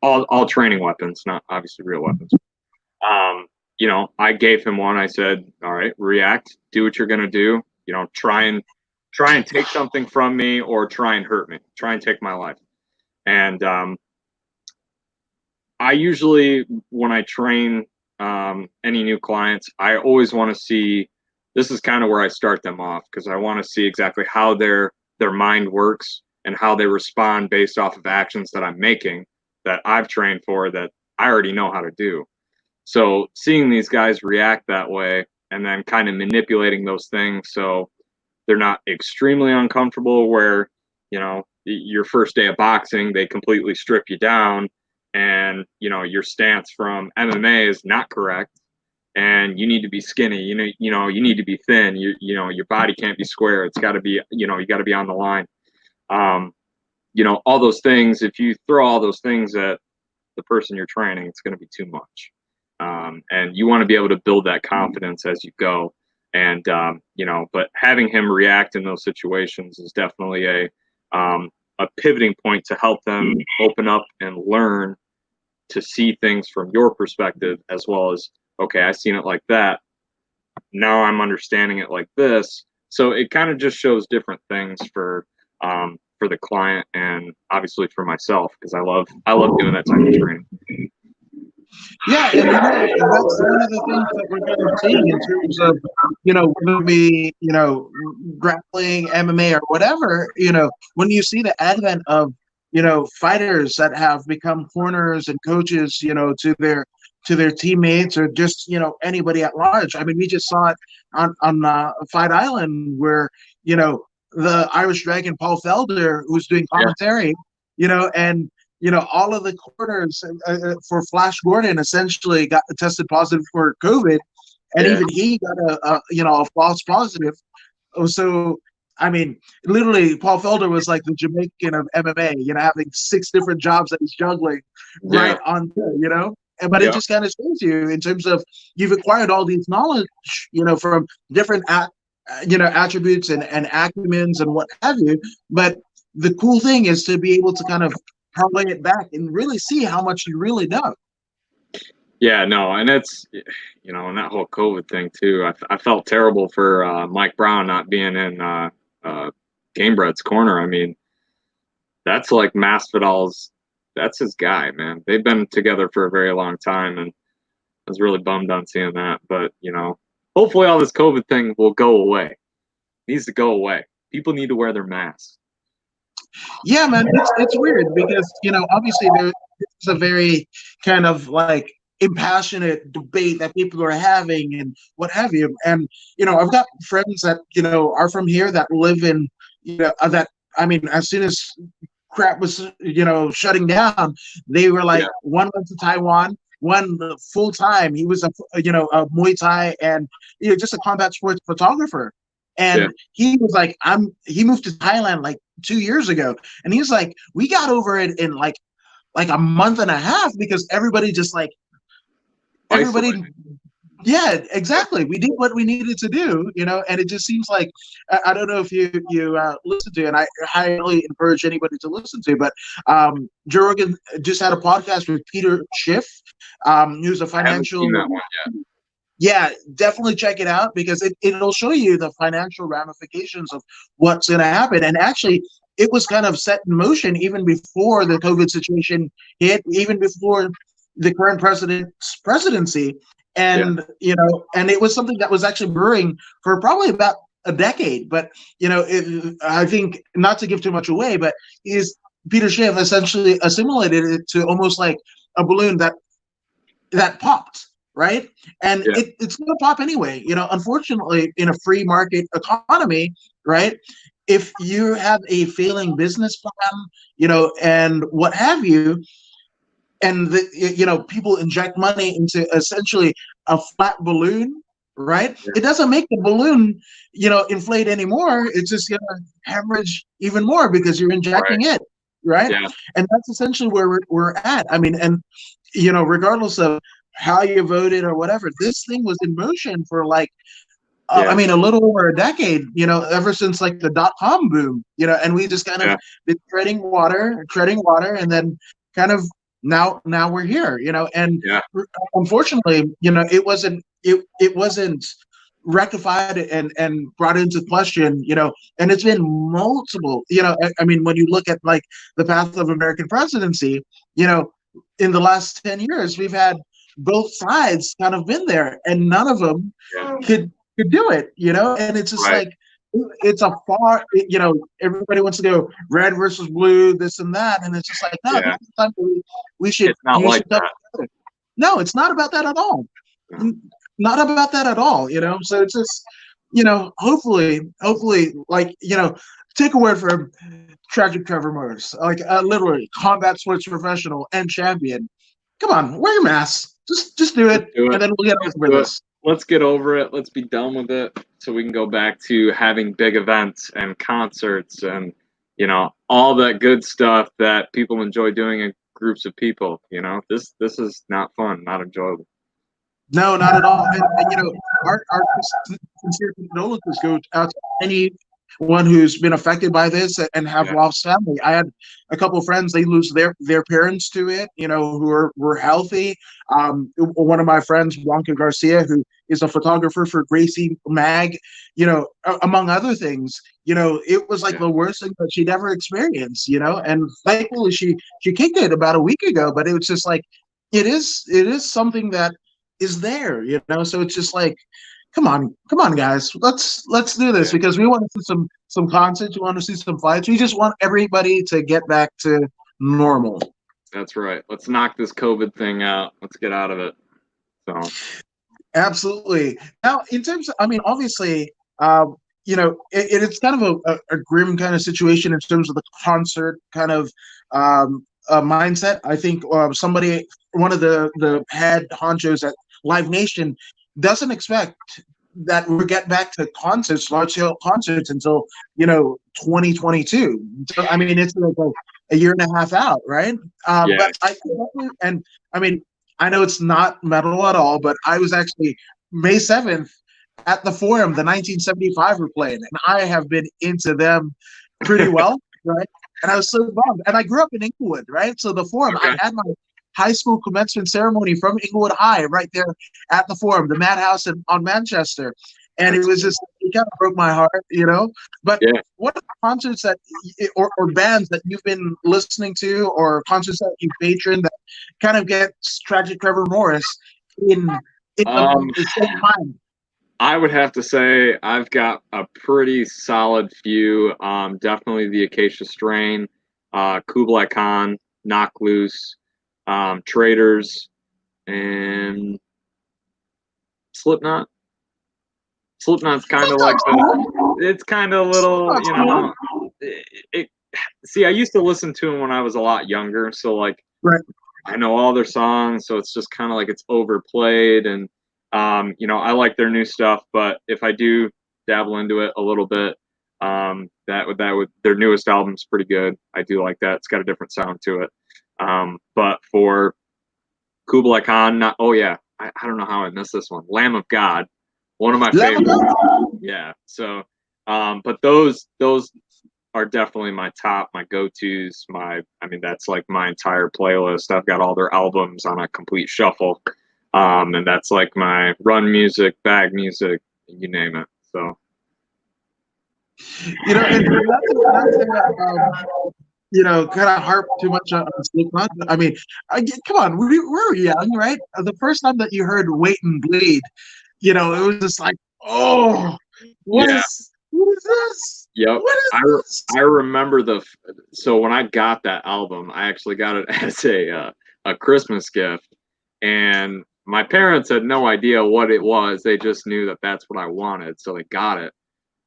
all training weapons, not obviously real weapons. Um, you know, I gave him one. I said, "All right, react. Do what you're gonna do. You know, try and take something from me, or try and hurt me. Try and take my life." And I usually, when I train any new clients, I always want to see. This is kind of where I start them off because I want to see exactly how their mind works and how they respond based off of actions that I'm making that I've trained for that I already know how to do. So seeing these guys react that way and then kind of manipulating those things so they're not extremely uncomfortable where, you know, your first day of boxing, they completely strip you down and, you know, your stance from MMA is not correct and you need to be skinny, you need to be thin, your body can't be square. It's got to be, you got to be on the line. All those things, if you throw all those things at the person you're training, it's going to be too much. And you want to be able to build that confidence as you go. And, but having him react in those situations is definitely a pivoting point to help them open up and learn to see things from your perspective, as well as, okay, I've seen it like that. Now I'm understanding it like this. So it kind of just shows different things for the client and obviously for myself, because I love doing that type of training. Yeah, and that's one of the things that we're kind of seeing in terms of, whether it be, grappling, MMA, or whatever, when you see the advent of, fighters that have become corners and coaches, to their teammates or just, anybody at large. I mean, we just saw it on Fight Island where, the Irish Dragon, Paul Felder, who's doing commentary, and all of the corners for Flash Gordon essentially got tested positive for COVID, and even he got a false positive. So, I mean, literally, Paul Felder was like the Jamaican of MMA, having 6 different jobs that he's juggling right on there, But it just kind of shows you in terms of you've acquired all these knowledge, from different attributes and acumens and what have you. But the cool thing is to be able to kind of parlay it back and really see how much you really know. Yeah, no, and it's, and that whole COVID thing too. I felt terrible for Mike Brown not being in Gamebred's corner. I mean, that's like Masvidal's. That's his guy, man. They've been together for a very long time, and I was really bummed on seeing that. But hopefully all this COVID thing will go away. It needs to go away. People need to wear their masks. Yeah, man, it's weird because obviously there's a very kind of like impassionate debate that people are having and what have you. And I've got friends that are from here that live in that. I mean, as soon as crap was shutting down, they were like one went to Taiwan, one full time. He was a Muay Thai and just a combat sports photographer. And he was like, he moved to Thailand like 2 years ago. And he's like, we got over it in like a month and a half because everybody just like, everybody. Yeah, exactly. We did what we needed to do, and it just seems like, I don't know if you listen to, and I highly encourage anybody to listen to, but Joe Rogan just had a podcast with Peter Schiff, who's a financial. I haven't seen that one yet. Yeah, definitely check it out because it'll show you the financial ramifications of what's going to happen. And actually, it was kind of set in motion even before the COVID situation hit, even before the current president's presidency. And, and it was something that was actually brewing for probably about a decade. But, I think, not to give too much away, but Peter Schiff essentially assimilated it to almost like a balloon that popped. Right. And it's going to pop anyway. Unfortunately, in a free market economy, right, if you have a failing business plan, and what have you, and people inject money into essentially a flat balloon, right? It doesn't make the balloon, inflate anymore. It's just going to hemorrhage even more because you're injecting it, right? Yeah. And that's essentially where we're at. I mean, and regardless of how you voted or whatever, this thing was in motion for like, I mean, a little over a decade, ever since like the .com boom, and we just kind of been treading water, and then kind of now we're here, and unfortunately, it wasn't rectified and brought into question, and it's been multiple, I mean, when you look at like the path of American presidency, in the last 10 years, we've had both sides kind of been there and none of them could do it, and it's just like, it's a far, you know, everybody wants to go red versus blue, this and that, and it's just like, no, Yeah, this is time we should it's not you like should come that. together. No, it's not about that at all. No. Not about that at all, you know. So it's just, you know, hopefully, like, you know, take a word from tragic Trevor Morris, like literally combat sports professional and champion. Come on, wear your mask. Just do Let's it, do and it. then we'll get Let's over do it. this. Let's get over it. Let's be done with it so we can go back to having big events and concerts and, you know, all that good stuff that people enjoy doing in groups of people. You know, this is not fun, not enjoyable. No, not at all. And you know, our sincere condolences go out to anyone who's been affected by this and have Yeah, lost family. I had a couple of friends; they lose their parents to it. You know, who were healthy. One of my friends, Blanca Garcia, who is a photographer for Gracie Mag. You know, among other things. You know, it was like yeah, the worst thing that she'd ever experienced. You know, and thankfully she kicked it about a week ago. But it was just like it is something that is there, you know. So it's just like, come on, guys, let's do this yeah. because we want to see some concerts, we want to see some fights, we just want everybody to get back to normal. That's right. Let's knock this COVID thing out. Let's get out of it. So, Absolutely. Now, in terms of, I mean, obviously, you know, it's kind of a grim kind of situation in terms of the concert kind of mindset. I think somebody, one of the head honchos at Live Nation, doesn't expect that we'll get back to concerts, large scale concerts, until, you know, 2022. So, I mean, it's like a year and a half out, right? yeah. But and I mean, I know it's not metal at all, but I was actually May 7th at the Forum, the 1975 were playing, and I have been into them pretty well, right? And I was so bummed. And I grew up in Inglewood, right? So the Forum, I Okay. had my high school commencement ceremony from Inglewood High right there at the Forum, the Madhouse on Manchester. And it That's was just, it kind of broke my heart, you know? But yeah. what are concerts that, or bands that you've been listening to, or concerts that you've patroned that kind of get tragic Trevor Morris in Um, the same time? I would have to say I've got a pretty solid few. Definitely the Acacia Strain, Kublai Khan, Knock Loose, Traders, and Slipknot. Slipknot's kind of like Slipknot's cool. it's kind of a little, Slipknot's you cool. know, it. See, I used to listen to them when I was a lot younger, so like Right. I know all their songs, so it's just kind of like it's overplayed, and you know, I like their new stuff, but if I do dabble into it a little bit, that would their newest album's pretty good. I do like that; it's got a different sound to it. But for Kublai Khan, not oh yeah, I don't know how I missed this one. Lamb of God, one of my Lamb of favorites. God. Yeah, so but those are definitely my top, my go-tos. I mean, that's like my entire playlist. I've got all their albums on a complete shuffle, and that's like my run music, bag music, you name it. So You know, and not to you know, kind of harp too much on Slipknot. I mean, come on, we were young, right? The first time that you heard "Wait and Bleed," you know, it was just like, oh, yeah, what is this? yep. What is I this? I remember so when I got that album, I actually got it as a Christmas gift, and my parents had no idea what it was. They just knew that that's what I wanted, so they got it.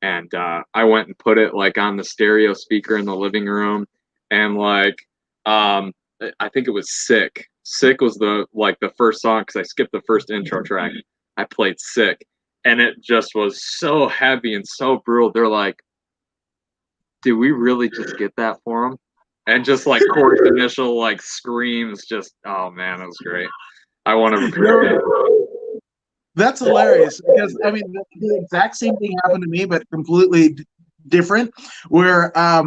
And I went and put it like on the stereo speaker in the living room, and like um, I think it was "Sick." "Sick" was the first song because I skipped the first intro track. I played "Sick," and it just was so heavy and so brutal. They're like, "Did we really just get that for them?" And just like Corey's initial like screams, just oh man, it was great. I won't ever forget No, it. that's hilarious because I mean the exact same thing happened to me, but completely different. Where I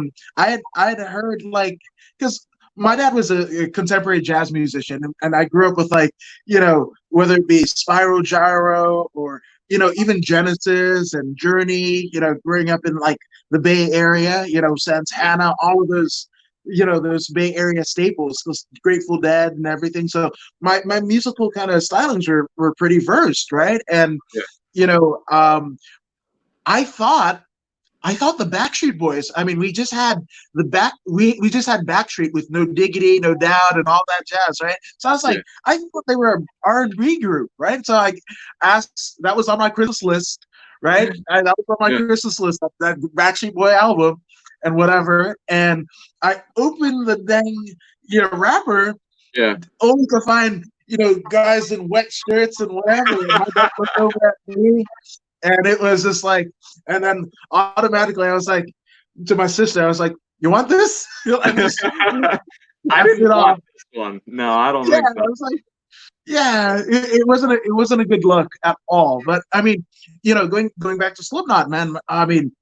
had heard like because my dad was a contemporary jazz musician, and I grew up with like, you know, whether it be Spyro Gyro or, you know, even Genesis and Journey. You know, growing up in like the Bay Area, you know, Santana, all of those, you know, those Bay Area staples, those Grateful Dead and everything. So my musical kind of stylings were pretty versed, right? And Yeah, you know, I thought I thought the Backstreet Boys. I mean, we just had we just had Backstreet with No Diggity, No Doubt, and all that jazz, right? So I was Yeah. like, I thought they were an R&B group, right? So I asked, that was on my Christmas list, right? That was on my Yeah. Christmas list, that Backstreet Boy album and whatever. And I opened the dang, wrapper Yeah. only to find, guys in wet shirts and whatever. And my dad looked over at me, and it was just like, and then automatically I was like, to my sister, I was like, "You want this?" I just I passed it didn't off. watch this one. No, I don't Yeah, think I so. was like, yeah, it wasn't a good look at all. But I mean, going back to Slipknot, man. I mean,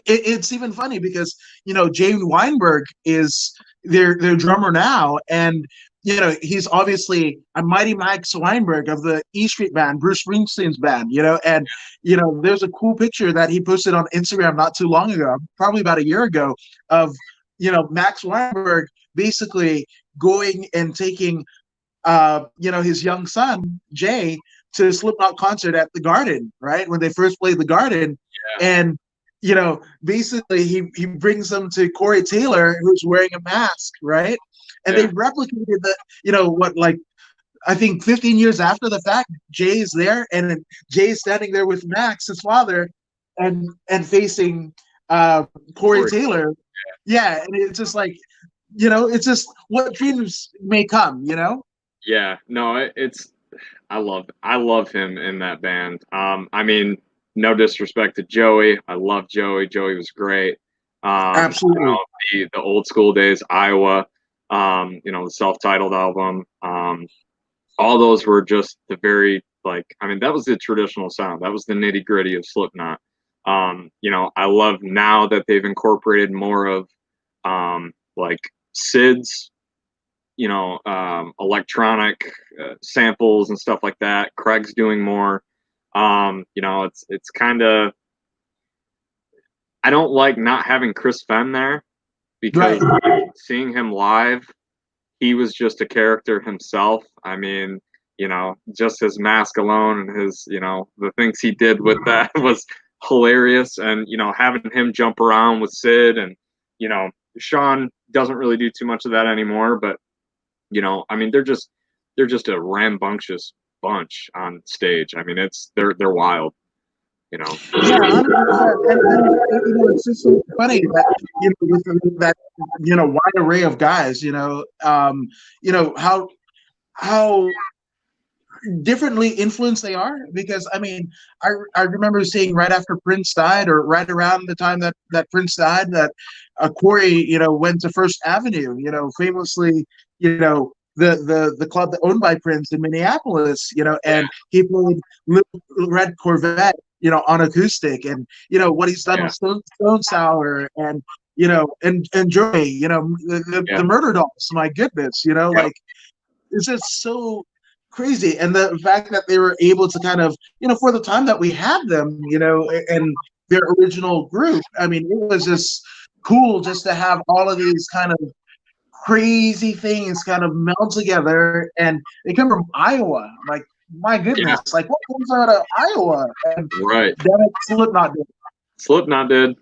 it's even funny because Jay Weinberg is their drummer now, and he's obviously a Mighty Max Weinberg of the E Street Band, Bruce Springsteen's band. And there's a cool picture that he posted on Instagram not too long ago, probably about a year ago, of Max Weinberg basically going and taking his young son Jay to a Slipknot concert at the Garden, right when they first played the Garden, Yeah. and basically he brings them to Corey Taylor, who's wearing a mask, right, and they Yeah. replicated the what, like, I think 15 years after the fact, Jay's there, and Jay's standing there with Max, his father, and facing Corey Corey. Taylor. Yeah, and it's just like, it's just what dreams may come. Yeah. No, it's I love him in that band. I mean, no disrespect to Joey. I love Joey. Joey was great. Absolutely. The old school days, Iowa, the self-titled album. All those were just the very, like, I mean, that was the traditional sound. That was the nitty-gritty of Slipknot. I love now that they've incorporated more of like Sid's, electronic samples and stuff like that. Craig's doing more. It's kind of, I don't like not having Chris Fenn there because Right. seeing him live, he was just a character himself. I mean, just his mask alone and his, the things he did with that was hilarious. And, having him jump around with Sid and, Sean doesn't really do too much of that anymore, but I mean, they're just a rambunctious bunch on stage. I mean, they're wild. Yeah, 100%. And it's just so funny that with that wide array of guys, how differently influenced they are. Because I mean, I remember seeing right after Prince died, or right around the time that Prince died, that Corey went to First Avenue, famously, the club that owned by Prince in Minneapolis, Yeah, and he played Little Red Corvette, on acoustic, and what he's done yeah, with Stone Sour, and and Joy, the yeah, Murder Dolls. My goodness, yeah, like, it's just so crazy. And the fact that they were able to kind of, for the time that we had them, and their original group, I mean, it was just cool just to have all of these kind of crazy things kind of meld together. And they come from Iowa. Like, my yeah. goodness, like, what comes out of Iowa? And Right. then Slipknot did. Slipknot did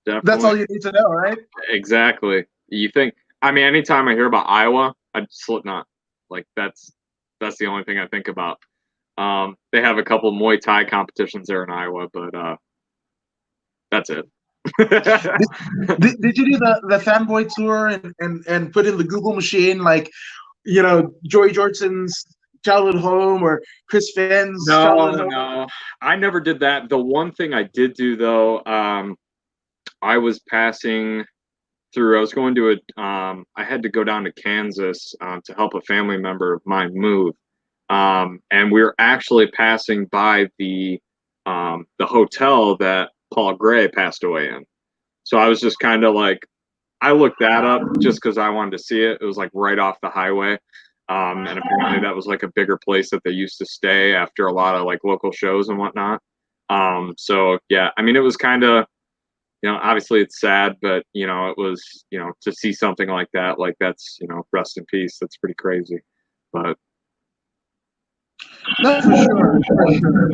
That's definitely all you need to know, right? exactly. You think? I mean, anytime I hear about Iowa, I Slipknot. Like that's the only thing I think about. They have a couple Muay Thai competitions there in Iowa, but that's it. Did you do the fanboy tour, and put in the Google machine, like, Joey Jortson's childhood home, or Chris Finn's No, childhood home? no, I never did that. The one thing I did do though, I was passing through. I was going to a. I had to go down to Kansas to help a family member of mine move, and we were actually passing by the hotel that Paul Gray passed away in. So I was just kind of like, I looked that up just because I wanted to see it. It was like right off the highway. And apparently that was like a bigger place that they used to stay after a lot of like local shows and whatnot. So yeah, I mean, it was kind of, obviously it's sad, but it was, to see something like that, like that's, rest in peace. That's pretty crazy. But No, for sure, for sure.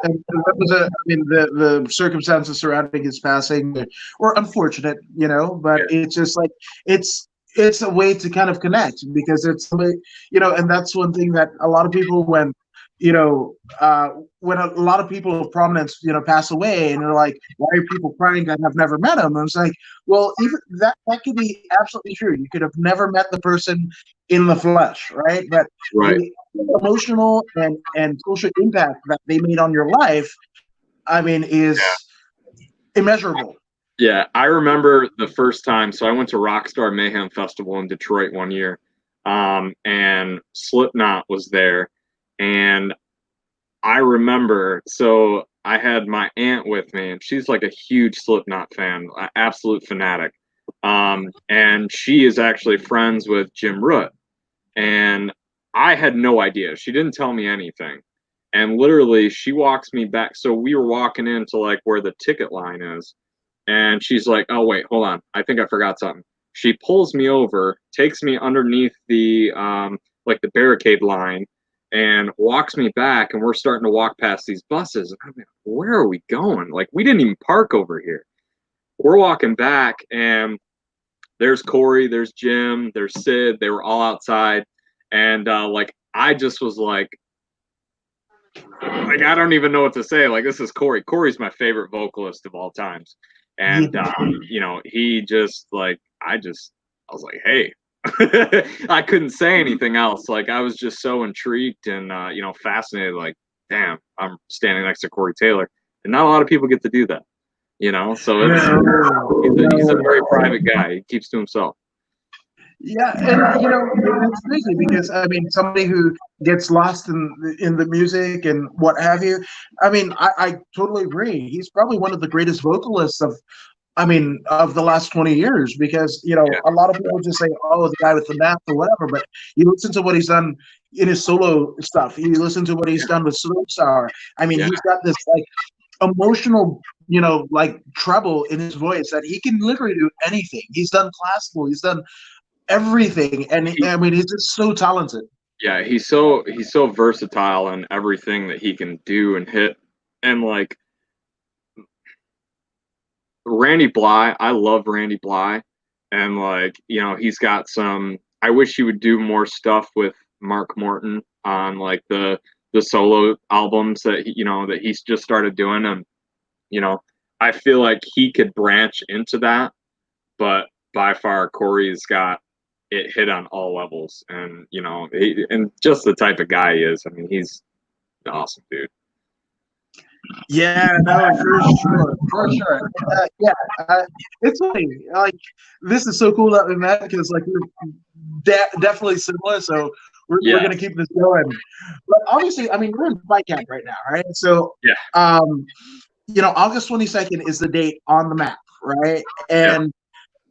And that was a, I mean, the circumstances surrounding his passing were unfortunate, you know, but it's just like it's it's a way to kind of connect because it's somebody, you know, and that's one thing that a lot of people you know, when a lot of people of prominence, you know, pass away, and they're like, "Why are people crying that have never met him?" And it's like, well, even that could be absolutely true. You could have never met the person in the flesh, right? But Right. the emotional and social impact that they made on your life, I mean, is immeasurable. Yeah, I remember the first time. So I went to Rockstar Mayhem Festival in Detroit one year, and Slipknot was there, and I remember. So I had my aunt with me, and she's like a huge Slipknot fan, absolute fanatic, and she is actually friends with Jim Root, and I had no idea. She didn't tell me anything. And literally, she walks me back. So we were walking into like where the ticket line is, and she's like, "Oh wait, hold on. I think I forgot something." She pulls me over, takes me underneath the like the barricade line, and walks me back. And we're starting to walk past these buses. And I'm like, "Where are we going? Like we didn't even park over here." We're walking back, and there's Corey, there's Jim, there's Sid. They were all outside, and like I just was like I don't even know what to say. Like this is Corey. Corey's my favorite vocalist of all times, and you know he just like I was like, hey. I couldn't say anything else. Like I was just so intrigued and you know fascinated. Like, damn, I'm standing next to Corey Taylor, and not a lot of people get to do that. You know, so it's he's a very private guy. He keeps to himself. Yeah, and you know it's crazy because I mean somebody who gets lost in the music and what have you. I mean, I totally agree. He's probably one of the greatest vocalists of, I mean, of the last 20 years because you know Yeah, a lot of people just say, "Oh, the guy with the math" or whatever, but you listen to what he's done in his solo stuff. You listen to what he's done with Slow Sour. I mean, yeah. he's got this like emotional, you know, like treble in his voice that he can literally do anything. He's done classical. He's done everything, and He, I mean, he's just so talented. yeah, he's so versatile in everything that he can do and hit, and like Randy Bly, I love Randy Bly, and like you know he's got some. I wish he would do more stuff with Mark Morton on like the solo albums that you know that he's just started doing, and you know I feel like he could branch into that, but by far Corey's got it hit on all levels, and you know and just the type of guy he is. I mean he's an awesome dude. Yeah, no, for sure, for sure. Yeah, it's funny. Like, this is so cool that we met because, like, we're definitely similar. So we're Yeah, gonna keep this going. But obviously, I mean, we're in fight camp right now, right? So, yeah, you know, August 22nd is the date on the map, right? yeah. And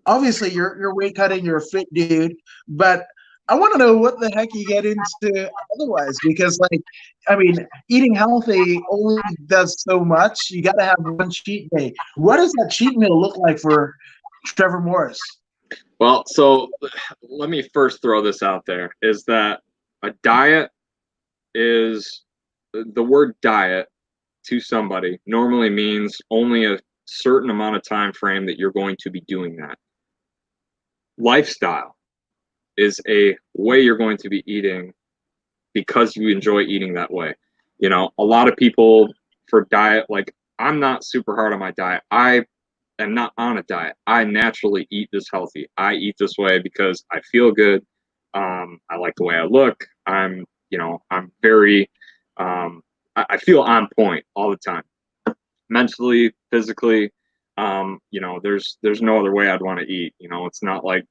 obviously you're weight cutting, you're a fit dude, but I want to know what the heck you get into otherwise because like I mean eating healthy only does so much. You got to have one cheat day. What does that cheat meal look like for Trevor Morris? Well, so let me first throw this out there: is that a diet is the word diet to somebody normally means only a certain amount of time frame that you're going to be doing that. Lifestyle is a way you're going to be eating because you enjoy eating that way. You know, a lot of people for diet, like I'm not super hard on my diet. I am not on a diet. I naturally eat this healthy. I eat this way because I feel good. I like the way I look. I'm, you know, I'm very, I feel on point all the time, mentally, physically. You know, there's no other way I'd want to eat. You know, it's not like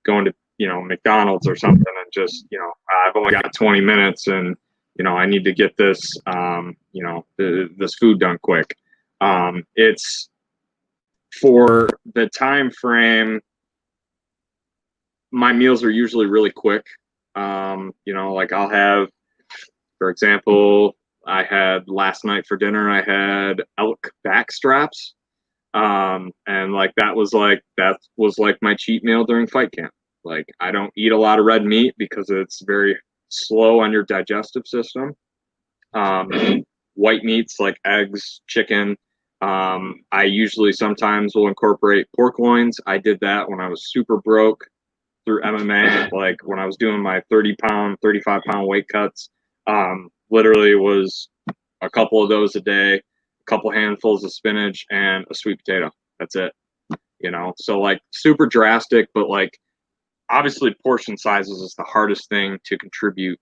going to you know McDonald's or something and just you know I've only got 20 minutes and you know I need to get this you know this food done quick. It's for the time frame. My meals are usually really quick. You know, like I'll have, for example, I had last night for dinner. I had elk back straps, and like that was like my cheat meal during fight camp. Like I don't eat a lot of red meat because it's very slow on your digestive system. White meats like eggs, chicken. I usually sometimes will incorporate pork loins. I did that when I was super broke through MMA, like when I was doing my 30-pound, 35-pound weight cuts. Literally was a couple of those a day, a couple handfuls of spinach, and a sweet potato. That's it. You know, so like super drastic, but like obviously portion sizes is the hardest thing to contribute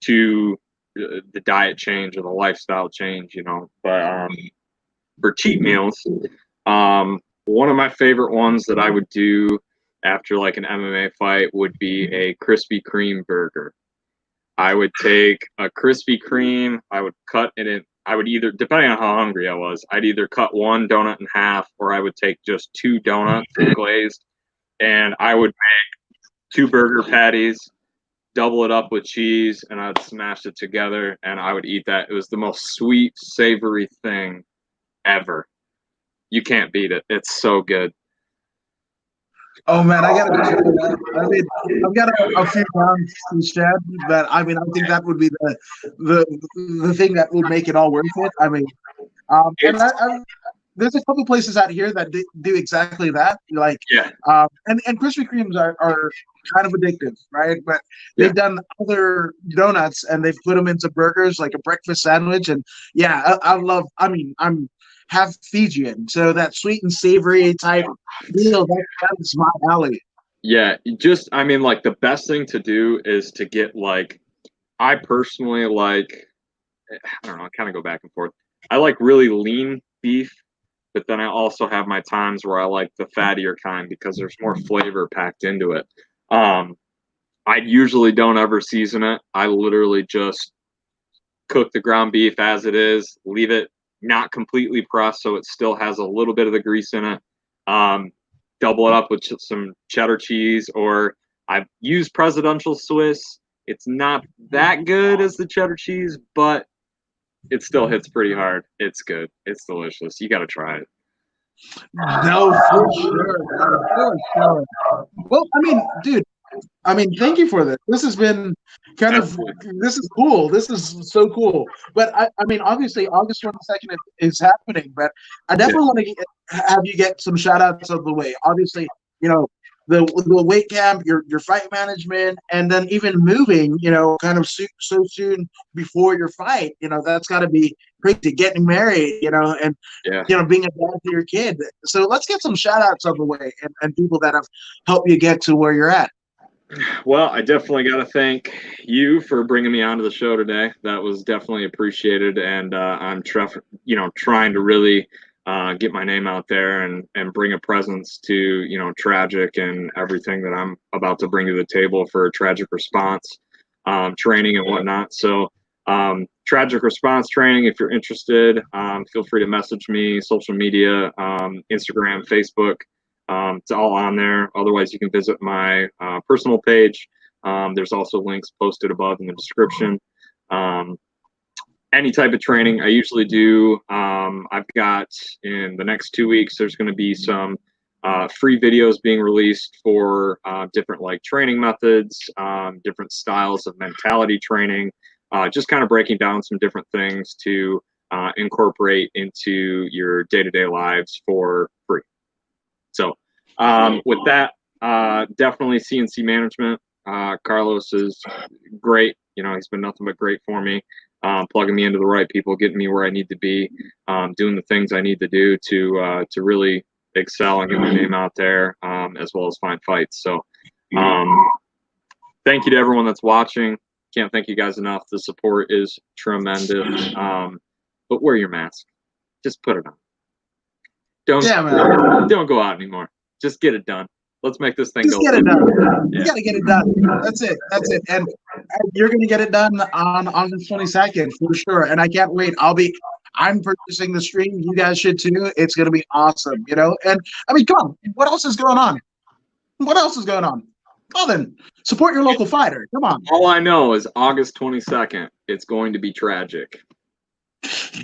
to the diet change or the lifestyle change, you know. But for cheat meals, one of my favorite ones that I would do after like an MMA fight would be a Krispy Kreme burger. I would take a Krispy Kreme, I would cut it in, I would either, depending on how hungry I was, I'd either cut one donut in half, or I would take just 2 donuts glazed, and I would make 2 burger patties, double it up with cheese, and I'd smash it together, and I would eat that. It was the most sweet, savory thing ever. You can't beat it. It's so good. Oh man, I gotta try that. I mean, I've got a few pounds to shed, but I mean, I think that would be the thing that would make it all worth it. I mean, and there's a couple places out here that do exactly that. Like, Yeah. And Krispy Kremes are kind of addictive, right? But they've done other donuts and they've put them into burgers, like a breakfast sandwich. And yeah, I love. I mean, I'm half Fijian, so that sweet and savory type meal, that's my alley. Yeah, just, I mean, like the best thing to do is to get like, I personally like, I don't know, I kind of go back and forth. I like really lean beef, but then I also have my times where I like the fattier kind because there's more flavor packed into it. I usually don't ever season it. I literally just cook the ground beef as it is, leave it not completely pressed so it still has a little bit of the grease in it. Double it up with some cheddar cheese, or I've used Presidential Swiss. It's not that good as the cheddar cheese, but it still hits pretty hard. It's good. It's delicious. You got to try it. No, for sure. For sure. Well, I mean, dude, I mean, thank you for this. This has been kind of, this is cool. This is so cool. But I mean, obviously, August 22nd is happening, but I definitely want to have you get some shout outs of the way. Obviously, you know, the weight camp, your fight management, and then even moving, you know, kind of so soon before your fight, you know, that's got to be crazy. Getting married, you know, and, you know, being a dad to your kid. So let's get some shout outs of the way and people that have helped you get to where you're at. Well, I definitely got to thank you for bringing me onto the show today. That was definitely appreciated, and I'm trying to really get my name out there and bring a presence to, you know, Tragic and everything that I'm about to bring to the table for Tragic Response training and whatnot. So Tragic Response training, if you're interested, feel free to message me, social media, Instagram, Facebook. It's all on there. Otherwise, you can visit my personal page. There's also links posted above in the description. Any type of training I usually do. I've got, in the next 2 weeks, there's going to be some free videos being released for different like training methods, different styles of mentality training, just kind of breaking down some different things to incorporate into your day-to-day lives for free. So with that, definitely CNC management. Carlos is great. You know, he's been nothing but great for me, plugging me into the right people, getting me where I need to be, doing the things I need to do to really excel and get my name out there, as well as find fights. So thank you to everyone that's watching. Can't thank you guys enough. The support is tremendous. But wear your mask. Just put it on. Don't go out anymore. Just get it done. Let's make this thing go. Just get it done. You got to get it done. That's it. That's it. And you're going to get it done on August 22nd for sure. And I can't wait. I'm purchasing the stream. You guys should too. It's going to be awesome, you know? And I mean, come on. What else is going on? What else is going on? Well, then support your local fighter. Come on. All I know is August 22nd. It's going to be tragic.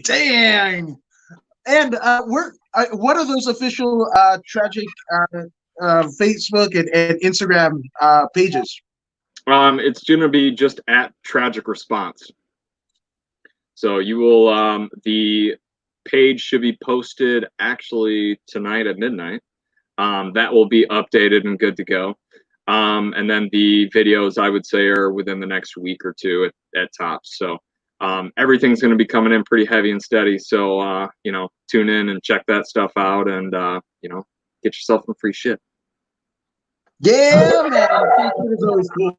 Dang. And what are those official Tragic Facebook and Instagram pages? It's going to be just at Tragic Response. So you will, the page should be posted actually tonight at midnight. That will be updated and good to go. And then the videos, I would say, are within the next week or two at tops. So everything's going to be coming in pretty heavy and steady. So, you know, tune in and check that stuff out and, you know, get yourself some free shit. Yeah, man. It's always cool.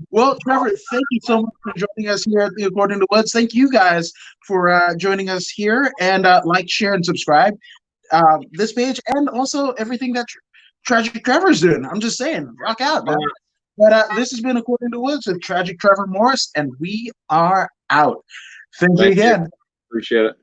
Well, Trevor, thank you so much for joining us here at the According to Woods. Thank you guys for joining us here, and like, share, and subscribe this page, and also everything that Tragic Trevor's doing. I'm just saying, rock out, man. But this has been According to Woods with Tragic Trevor Morris, and we are out. Thank you again. Appreciate it.